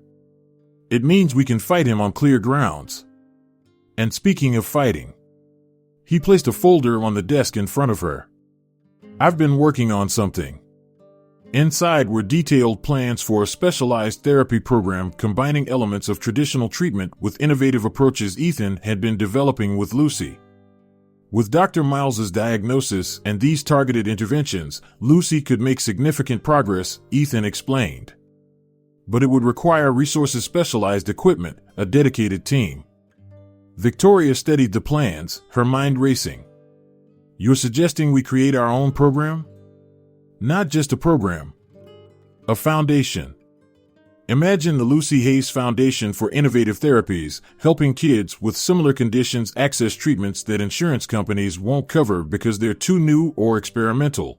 "It means we can fight him on clear grounds." And speaking of fighting, he placed a folder on the desk in front of her. "I've been working on something." Inside were detailed plans for a specialized therapy program combining elements of traditional treatment with innovative approaches Ethan had been developing with Lucy. With Dr. Miles's diagnosis and these targeted interventions, Lucy could make significant progress, Ethan explained. But it would require resources, specialized equipment, a dedicated team. Victoria studied the plans, her mind racing. "You're suggesting we create our own program?" "Not just a program. A foundation. Imagine the Lucy Hayes Foundation for Innovative Therapies, helping kids with similar conditions access treatments that insurance companies won't cover because they're too new or experimental."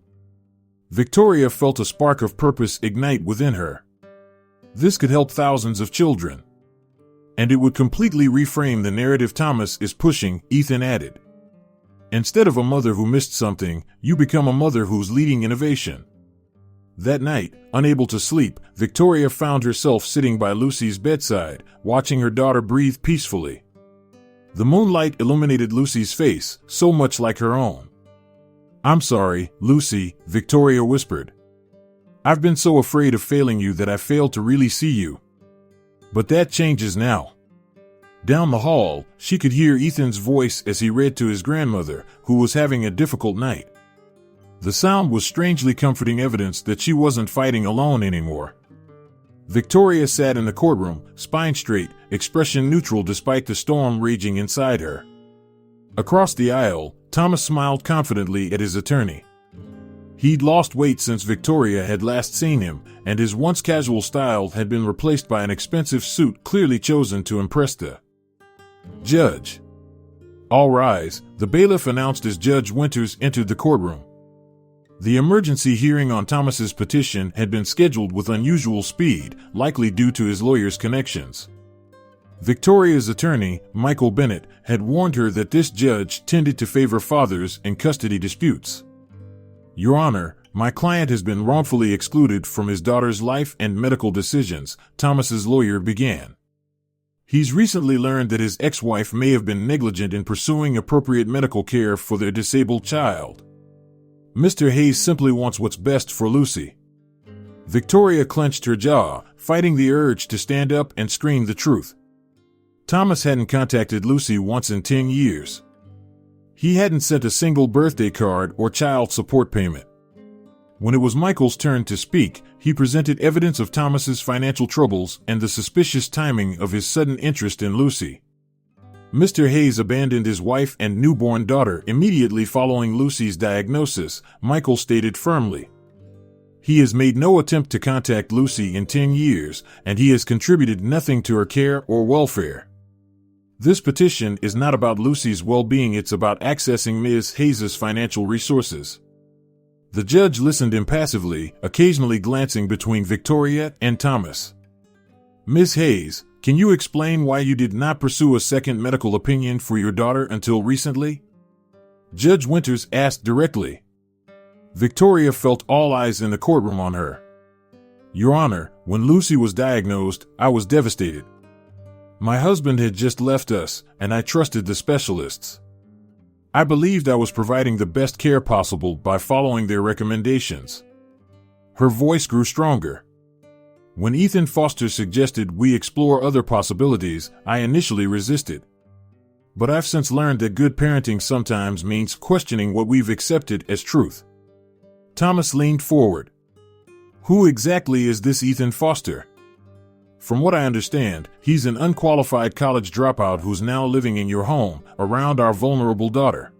Victoria felt a spark of purpose ignite within her. This could help thousands of children. And it would completely reframe the narrative Thomas is pushing, Ethan added. "Instead of a mother who missed something, you become a mother who's leading innovation." That night, unable to sleep, Victoria found herself sitting by Lucy's bedside, watching her daughter breathe peacefully. The moonlight illuminated Lucy's face, so much like her own. "I'm sorry, Lucy," Victoria whispered. "I've been so afraid of failing you that I failed to really see you. But that changes now." Down the hall, she could hear Ethan's voice as he read to his grandmother, who was having a difficult night. The sound was strangely comforting evidence that she wasn't fighting alone anymore. Victoria sat in the courtroom, spine straight, expression neutral despite the storm raging inside her. Across the aisle, Thomas smiled confidently at his attorney. He'd lost weight since Victoria had last seen him, and his once casual style had been replaced by an expensive suit clearly chosen to impress the judge. "All rise," the bailiff announced as Judge Winters entered the courtroom. The emergency hearing on Thomas's petition had been scheduled with unusual speed, likely due to his lawyer's connections. Victoria's attorney, Michael Bennett, had warned her that this judge tended to favor fathers in custody disputes. "Your Honor, my client has been wrongfully excluded from his daughter's life and medical decisions," Thomas's lawyer began. "He's recently learned that his ex-wife may have been negligent in pursuing appropriate medical care for their disabled child. Mr. Hayes simply wants what's best for Lucy." Victoria clenched her jaw, fighting the urge to stand up and scream the truth. Thomas hadn't contacted Lucy once in 10 years. He hadn't sent a single birthday card or child support payment. When it was Michael's turn to speak, he presented evidence of Thomas's financial troubles and the suspicious timing of his sudden interest in Lucy. Mr. Hayes abandoned his wife and newborn daughter immediately following Lucy's diagnosis, Michael stated firmly. He has made no attempt to contact Lucy in 10 years, and he has contributed nothing to her care or welfare. This petition is not about Lucy's well-being, it's about accessing Ms. Hayes' financial resources. The judge listened impassively, occasionally glancing between Victoria and Thomas. "Ms. Hayes, can you explain why you did not pursue a second medical opinion for your daughter until recently?" Judge Winters asked directly. Victoria felt all eyes in the courtroom on her. Your Honor, when Lucy was diagnosed, I was devastated. My husband had just left us, and I trusted the specialists. I believed I was providing the best care possible by following their recommendations. Her voice grew stronger. When Ethan Foster suggested we explore other possibilities, I initially resisted. But I've since learned that good parenting sometimes means questioning what we've accepted as truth. Thomas leaned forward. Who exactly is this Ethan Foster? From what I understand, he's an unqualified college dropout who's now living in your home, around our vulnerable daughter.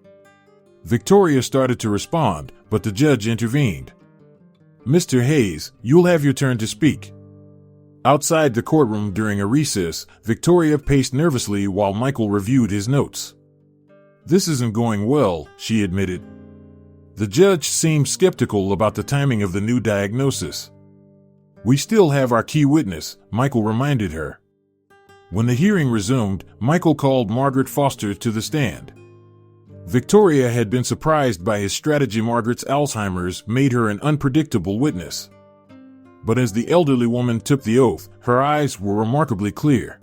Victoria started to respond, but the judge intervened. Mr. Hayes, you'll have your turn to speak. Outside the courtroom during a recess, Victoria paced nervously while Michael reviewed his notes. This isn't going well, she admitted. The judge seemed skeptical about the timing of the new diagnosis. We still have our key witness, Michael reminded her. When the hearing resumed, Michael called Margaret Foster to the stand. Victoria had been surprised by his strategy. Margaret's Alzheimer's made her an unpredictable witness. But as the elderly woman took the oath, her eyes were remarkably clear.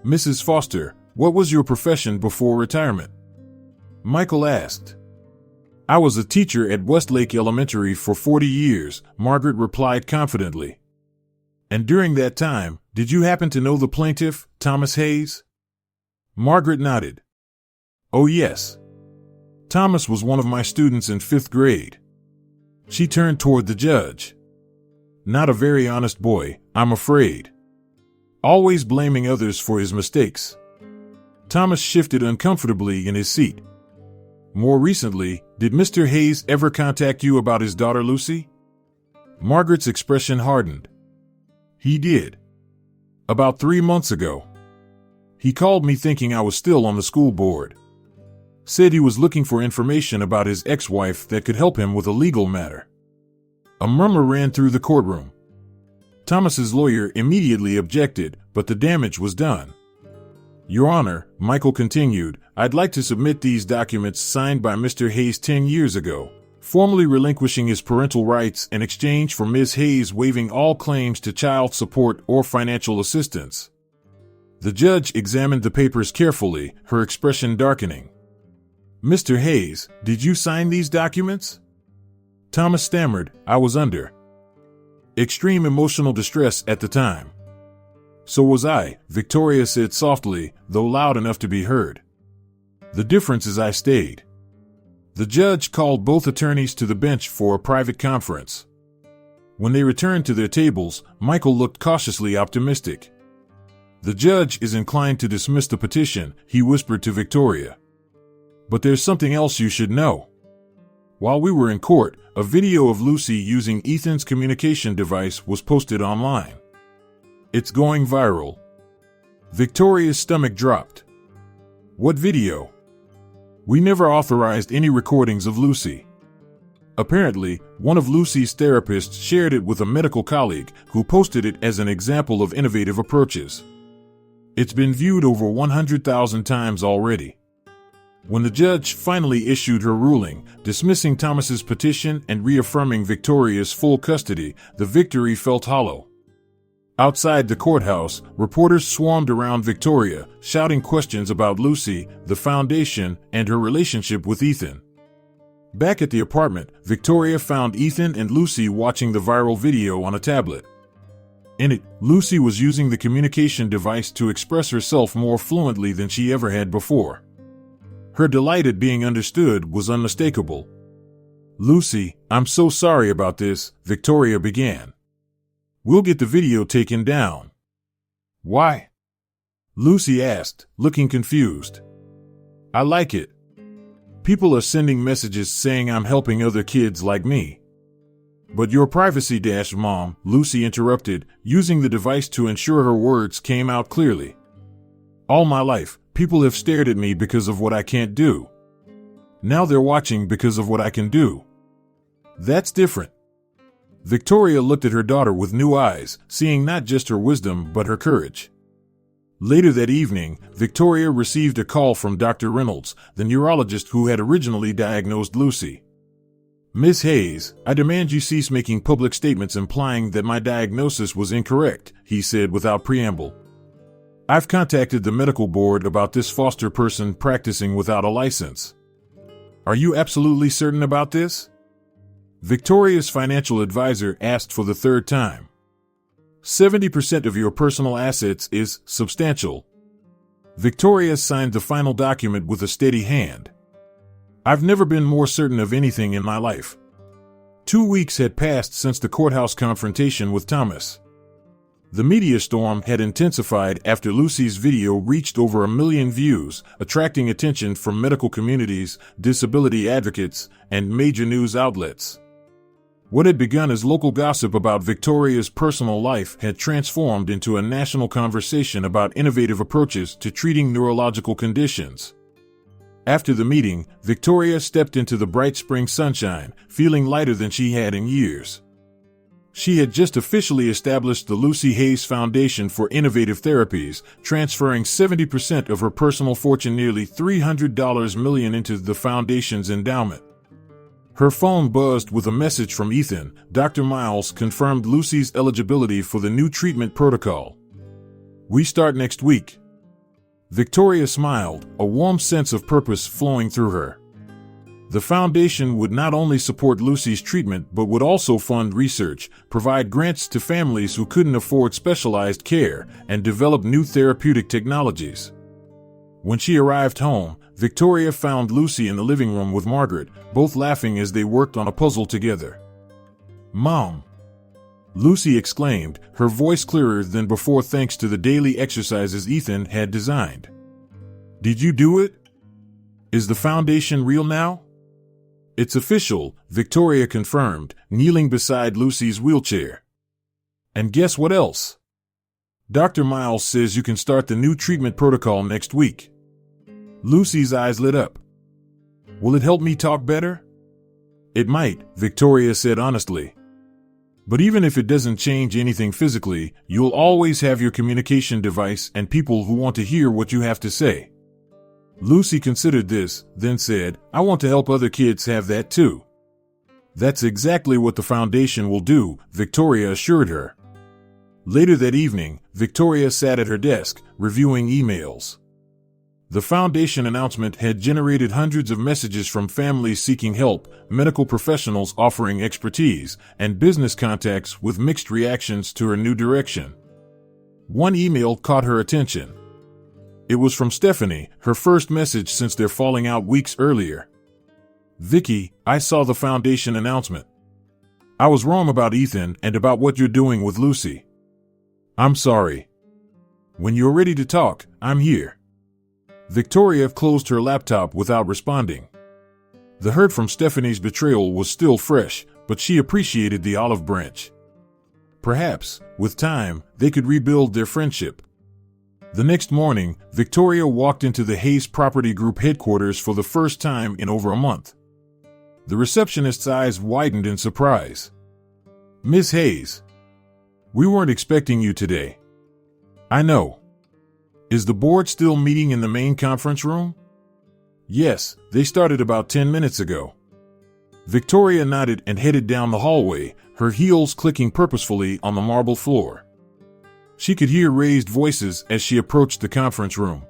Mrs. Foster, what was your profession before retirement? Michael asked. I was a teacher at Westlake Elementary for 40 years, Margaret replied confidently. And during that time, did you happen to know the plaintiff, Thomas Hayes? Margaret nodded. Oh yes. Thomas was one of my students in 5th grade. She turned toward the judge. Not a very honest boy, I'm afraid. Always blaming others for his mistakes. Thomas shifted uncomfortably in his seat. More recently, did Mr. Hayes ever contact you about his daughter Lucy? Margaret's expression hardened. He did. About 3 months ago. He called me thinking I was still on the school board. Said he was looking for information about his ex-wife that could help him with a legal matter. A murmur ran through the courtroom. Thomas's lawyer immediately objected, but the damage was done. Your Honor, Michael continued, I'd like to submit these documents signed by Mr. Hayes 10 years ago, formally relinquishing his parental rights in exchange for Ms. Hayes waiving all claims to child support or financial assistance. The judge examined the papers carefully, her expression darkening. Mr. Hayes, did you sign these documents? Thomas stammered, I was under extreme emotional distress at the time. So was I, Victoria said softly, though loud enough to be heard. The difference is I stayed. The judge called both attorneys to the bench for a private conference. When they returned to their tables, Michael looked cautiously optimistic. The judge is inclined to dismiss the petition, he whispered to Victoria. But there's something else you should know. While we were in court, a video of Lucy using Ethan's communication device was posted online. It's going viral. Victoria's stomach dropped. What video? We never authorized any recordings of Lucy. Apparently, one of Lucy's therapists shared it with a medical colleague who posted it as an example of innovative approaches. It's been viewed over 100,000 times already. When the judge finally issued her ruling, dismissing Thomas's petition and reaffirming Victoria's full custody, the victory felt hollow. Outside the courthouse, reporters swarmed around Victoria, shouting questions about Lucy, the foundation, and her relationship with Ethan. Back at the apartment, Victoria found Ethan and Lucy watching the viral video on a tablet. In it, Lucy was using the communication device to express herself more fluently than she ever had before. Her delight at being understood was unmistakable. Lucy, I'm so sorry about this, Victoria began. We'll get the video taken down. Why? Lucy asked, looking confused. I like it. People are sending messages saying I'm helping other kids like me. But your privacy, Mom, Lucy interrupted, using the device to ensure her words came out clearly. All my life, people have stared at me because of what I can't do. Now they're watching because of what I can do. That's different. Victoria looked at her daughter with new eyes, seeing not just her wisdom but her courage. Later that evening, Victoria received a call from Dr. Reynolds, the neurologist who had originally diagnosed Lucy. Miss Hayes, I demand you cease making public statements implying that my diagnosis was incorrect, he said without preamble. I've contacted the medical board about this foster person practicing without a license. Are you absolutely certain about this? Victoria's financial advisor asked for the third time. 70% of your personal assets is substantial. Victoria signed the final document with a steady hand. I've never been more certain of anything in my life. 2 weeks had passed since the courthouse confrontation with Thomas. The media storm had intensified after Lucy's video reached over 1 million views, attracting attention from medical communities, disability advocates, and major news outlets. What had begun as local gossip about Victoria's personal life had transformed into a national conversation about innovative approaches to treating neurological conditions. After the meeting, Victoria stepped into the bright spring sunshine, feeling lighter than she had in years. She had just officially established the Lucy Hayes Foundation for Innovative Therapies, transferring 70% of her personal fortune, nearly $300 million, into the foundation's endowment. Her phone buzzed with a message from Ethan. Dr. Miles confirmed Lucy's eligibility for the new treatment protocol. We start next week. Victoria smiled, a warm sense of purpose flowing through her. The foundation would not only support Lucy's treatment but would also fund research, provide grants to families who couldn't afford specialized care, and develop new therapeutic technologies. When she arrived home, Victoria found Lucy in the living room with Margaret, both laughing as they worked on a puzzle together. "Mom!" Lucy exclaimed, her voice clearer than before thanks to the daily exercises Ethan had designed. "Did you do it? Is the foundation real now?" "It's official," Victoria confirmed, kneeling beside Lucy's wheelchair. "And guess what else? Dr. Miles says you can start the new treatment protocol next week." Lucy's eyes lit up. "Will it help me talk better?" "It might," Victoria said honestly. "But even if it doesn't change anything physically, you'll always have your communication device and people who want to hear what you have to say." Lucy considered this, then said, "I want to help other kids have that too." "That's exactly what the foundation will do," Victoria assured her. Later that evening, Victoria sat at her desk, reviewing emails. The foundation announcement had generated hundreds of messages from families seeking help, medical professionals offering expertise, and business contacts with mixed reactions to her new direction. One email caught her attention. It was from Stephanie, her first message since their falling out weeks earlier. "Vicky, I saw the foundation announcement. I was wrong about Ethan and about what you're doing with Lucy. I'm sorry. When you're ready to talk, I'm here." Victoria closed her laptop without responding. The hurt from Stephanie's betrayal was still fresh, but she appreciated the olive branch. Perhaps, with time, they could rebuild their friendship. The next morning, Victoria walked into the Hayes Property Group headquarters for the first time in over a month. The receptionist's eyes widened in surprise. "Miss Hayes, we weren't expecting you today." "I know. Is the board still meeting in the main conference room?" "Yes, they started about 10 minutes ago." Victoria nodded and headed down the hallway, her heels clicking purposefully on the marble floor. She could hear raised voices as she approached the conference room.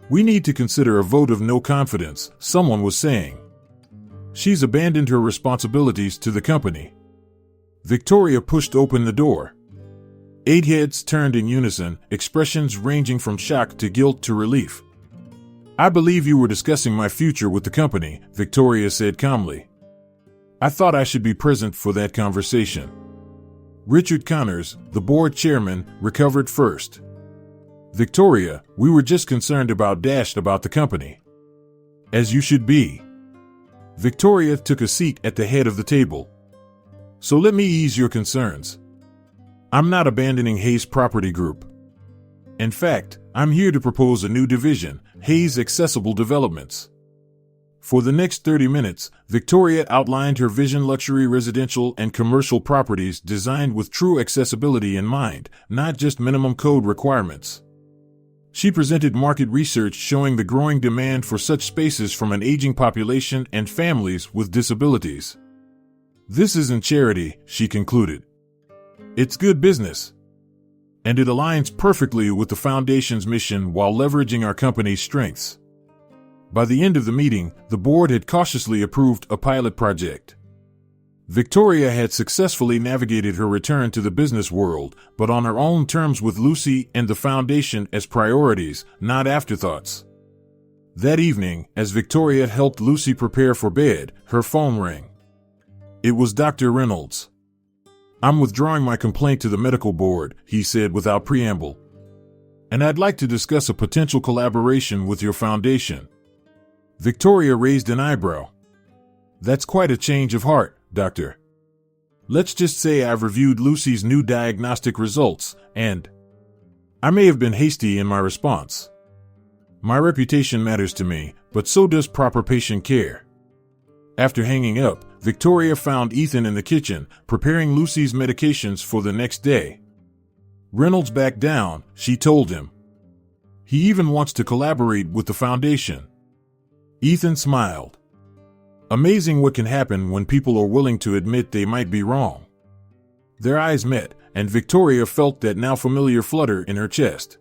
"We need to consider a vote of no confidence," someone was saying. "She's abandoned her responsibilities to the company." Victoria pushed open the door. 8 heads turned in unison, expressions ranging from shock to guilt to relief. "I believe you were discussing my future with the company," Victoria said calmly. "I thought I should be present for that conversation." Richard Connors, the board chairman, recovered first. "Victoria, we were just concerned about the company." "As you should be." Victoria took a seat at the head of the table. "So let me ease your concerns. I'm not abandoning Hayes Property Group. In fact, I'm here to propose a new division, Hayes Accessible Developments." For the next 30 minutes, Victoria outlined her vision: luxury residential and commercial properties designed with true accessibility in mind, not just minimum code requirements. She presented market research showing the growing demand for such spaces from an aging population and families with disabilities. This isn't charity, she concluded. It's good business. And it aligns perfectly with the foundation's mission while leveraging our company's strengths. By the end of the meeting, the board had cautiously approved a pilot project. Victoria had successfully navigated her return to the business world, but on her own terms, with Lucy and the foundation as priorities, not afterthoughts. That evening, as Victoria helped Lucy prepare for bed, her phone rang. It was Dr. Reynolds. I'm withdrawing my complaint to the medical board, he said without preamble. And I'd like to discuss a potential collaboration with your foundation. Victoria raised an eyebrow. That's quite a change of heart, Doctor. Let's just say I've reviewed Lucy's new diagnostic results, and I may have been hasty in my response. My reputation matters to me, but so does proper patient care. After hanging up, Victoria found Ethan in the kitchen, preparing Lucy's medications for the next day. Reynolds backed down, she told him. He even wants to collaborate with the foundation. Ethan smiled. Amazing what can happen when people are willing to admit they might be wrong. Their eyes met, and Victoria felt that now familiar flutter in her chest.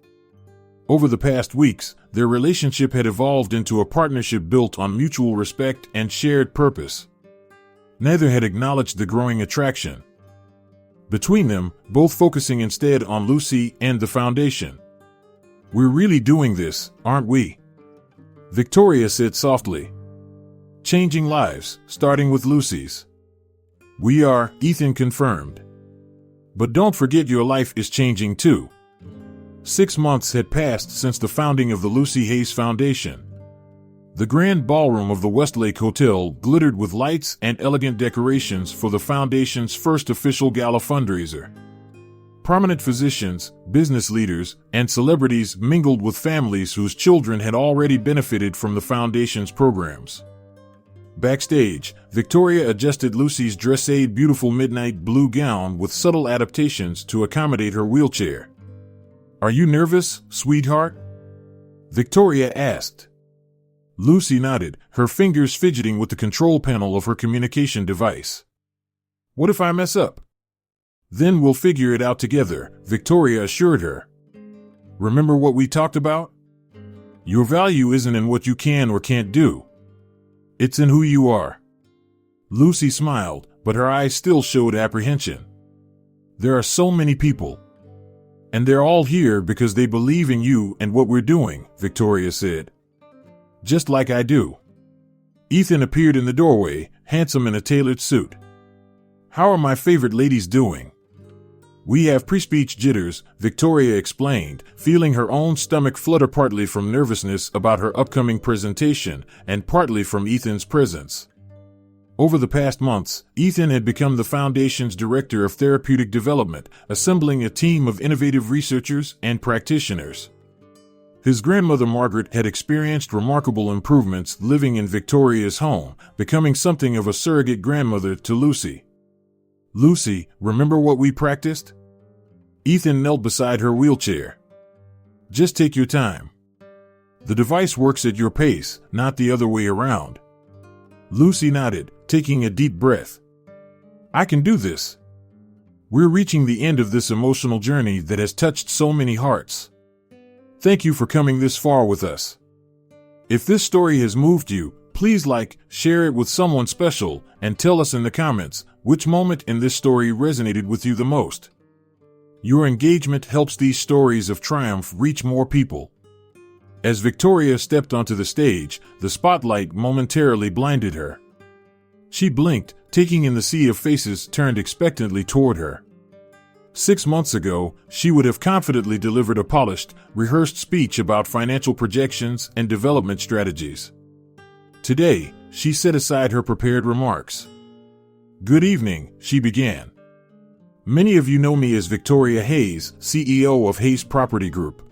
Over the past weeks, their relationship had evolved into a partnership built on mutual respect and shared purpose. Neither had acknowledged the growing attraction between them, both focusing instead on Lucy and the foundation. We're really doing this, aren't we? Victoria said softly. Changing lives, starting with Lucy's. We are, Ethan confirmed. But don't forget your life is changing too. 6 months had passed since the founding of the Lucy Hayes Foundation. The grand ballroom of the Westlake Hotel glittered with lights and elegant decorations for the foundation's first official gala fundraiser. Prominent physicians, business leaders, and celebrities mingled with families whose children had already benefited from the foundation's programs. Backstage, Victoria adjusted Lucy's dressed beautiful midnight blue gown with subtle adaptations to accommodate her wheelchair. Are you nervous, sweetheart? Victoria asked. Lucy nodded, her fingers fidgeting with the control panel of her communication device. What if I mess up? Then we'll figure it out together, Victoria assured her. Remember what we talked about? Your value isn't in what you can or can't do. It's in who you are. Lucy smiled, but her eyes still showed apprehension. There are so many people. And they're all here because they believe in you and what we're doing, Victoria said. Just like I do. Ethan appeared in the doorway, handsome in a tailored suit. How are my favorite ladies doing? We have pre-speech jitters, Victoria explained, feeling her own stomach flutter partly from nervousness about her upcoming presentation and partly from Ethan's presence. Over the past months, Ethan had become the foundation's director of therapeutic development, assembling a team of innovative researchers and practitioners. His grandmother Margaret had experienced remarkable improvements living in Victoria's home, becoming something of a surrogate grandmother to Lucy. Lucy, remember what we practiced? Ethan knelt beside her wheelchair. Just take your time. The device works at your pace, not the other way around. Lucy nodded, taking a deep breath. I can do this. We're reaching the end of this emotional journey that has touched so many hearts. Thank you for coming this far with us. If this story has moved you, please share it with someone special, and tell us in the comments which moment in this story resonated with you the most. Your engagement helps these stories of triumph reach more people. As Victoria stepped onto the stage, the spotlight momentarily blinded her. She blinked, taking in the sea of faces turned expectantly toward her. 6 months ago, she would have confidently delivered a polished, rehearsed speech about financial projections and development strategies. Today, she set aside her prepared remarks. Good evening, she began. Many of you know me as Victoria Hayes, CEO of Hayes Property Group.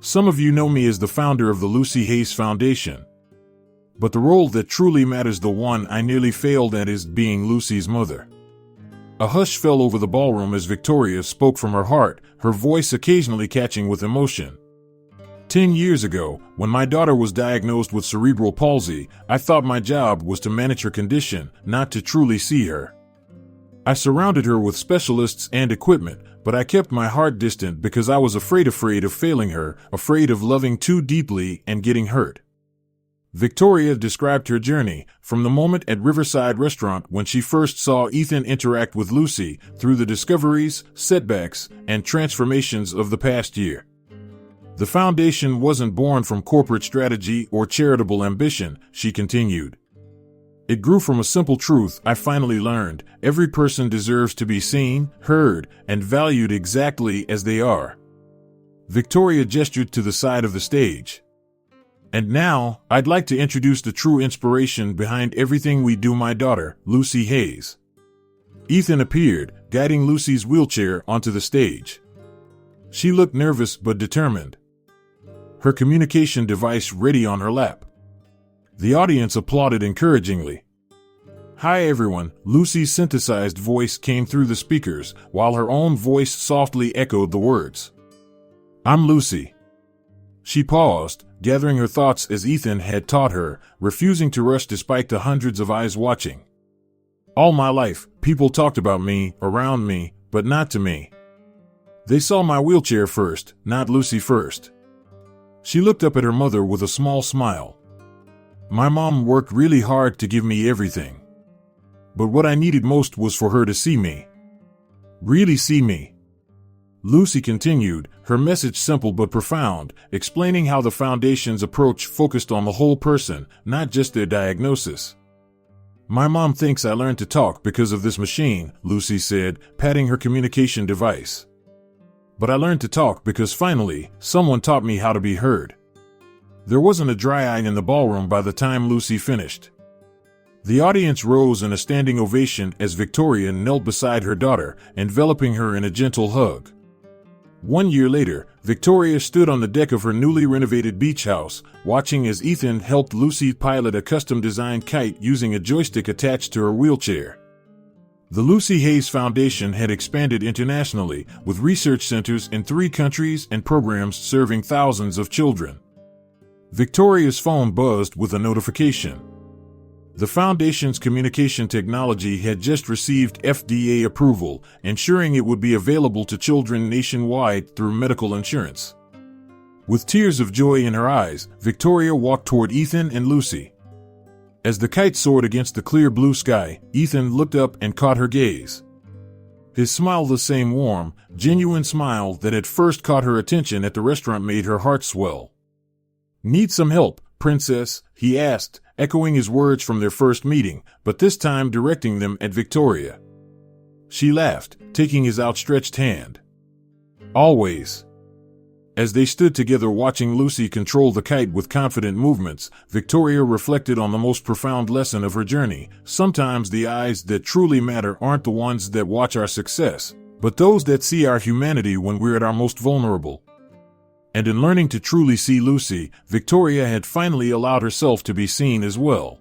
Some of you know me as the founder of the Lucy Hayes Foundation. But the role that truly matters, the one I nearly failed at, is being Lucy's mother. A hush fell over the ballroom as Victoria spoke from her heart, her voice occasionally catching with emotion. 10 years ago, when my daughter was diagnosed with cerebral palsy, I thought my job was to manage her condition, not to truly see her. I surrounded her with specialists and equipment, but I kept my heart distant because I was afraid of failing her, afraid of loving too deeply and getting hurt. Victoria described her journey, from the moment at Riverside Restaurant when she first saw Ethan interact with Lucy, through the discoveries, setbacks, and transformations of the past year. The foundation wasn't born from corporate strategy or charitable ambition, she continued. It grew from a simple truth I finally learned: every person deserves to be seen, heard, and valued exactly as they are. Victoria gestured to the side of the stage. And now, I'd like to introduce the true inspiration behind everything we do, my daughter, Lucy Hayes. Ethan appeared, guiding Lucy's wheelchair onto the stage. She looked nervous but determined, her communication device ready on her lap. The audience applauded encouragingly. "Hi everyone," Lucy's synthesized voice came through the speakers, while her own voice softly echoed the words. "I'm Lucy." She paused, gathering her thoughts as Ethan had taught her, refusing to rush despite the hundreds of eyes watching. "All my life, people talked about me, around me, but not to me. They saw my wheelchair first, not Lucy first." She looked up at her mother with a small smile. "My mom worked really hard to give me everything. But what I needed most was for her to see me. Really see me." Lucy continued, her message simple but profound, explaining how the Foundation's approach focused on the whole person, not just their diagnosis. "My mom thinks I learned to talk because of this machine," Lucy said, patting her communication device. "But I learned to talk because finally, someone taught me how to be heard." There wasn't a dry eye in the ballroom by the time Lucy finished. The audience rose in a standing ovation as Victoria knelt beside her daughter, enveloping her in a gentle hug. 1 year later, Victoria stood on the deck of her newly renovated beach house, watching as Ethan helped Lucy pilot a custom-designed kite using a joystick attached to her wheelchair. The Lucy Hayes Foundation had expanded internationally, with research centers in 3 countries and programs serving thousands of children. Victoria's phone buzzed with a notification. The Foundation's communication technology had just received FDA approval, ensuring it would be available to children nationwide through medical insurance. With tears of joy in her eyes, Victoria walked toward Ethan and Lucy. As the kite soared against the clear blue sky, Ethan looked up and caught her gaze. His smile, the same warm, genuine smile that had first caught her attention at the restaurant, made her heart swell. "Need some help, princess?" he asked, echoing his words from their first meeting, but this time directing them at Victoria. She laughed, taking his outstretched hand. "Always." As they stood together watching Lucy control the kite with confident movements, Victoria reflected on the most profound lesson of her journey. Sometimes the eyes that truly matter aren't the ones that watch our success, but those that see our humanity when we're at our most vulnerable. And in learning to truly see Lucy, Victoria had finally allowed herself to be seen as well.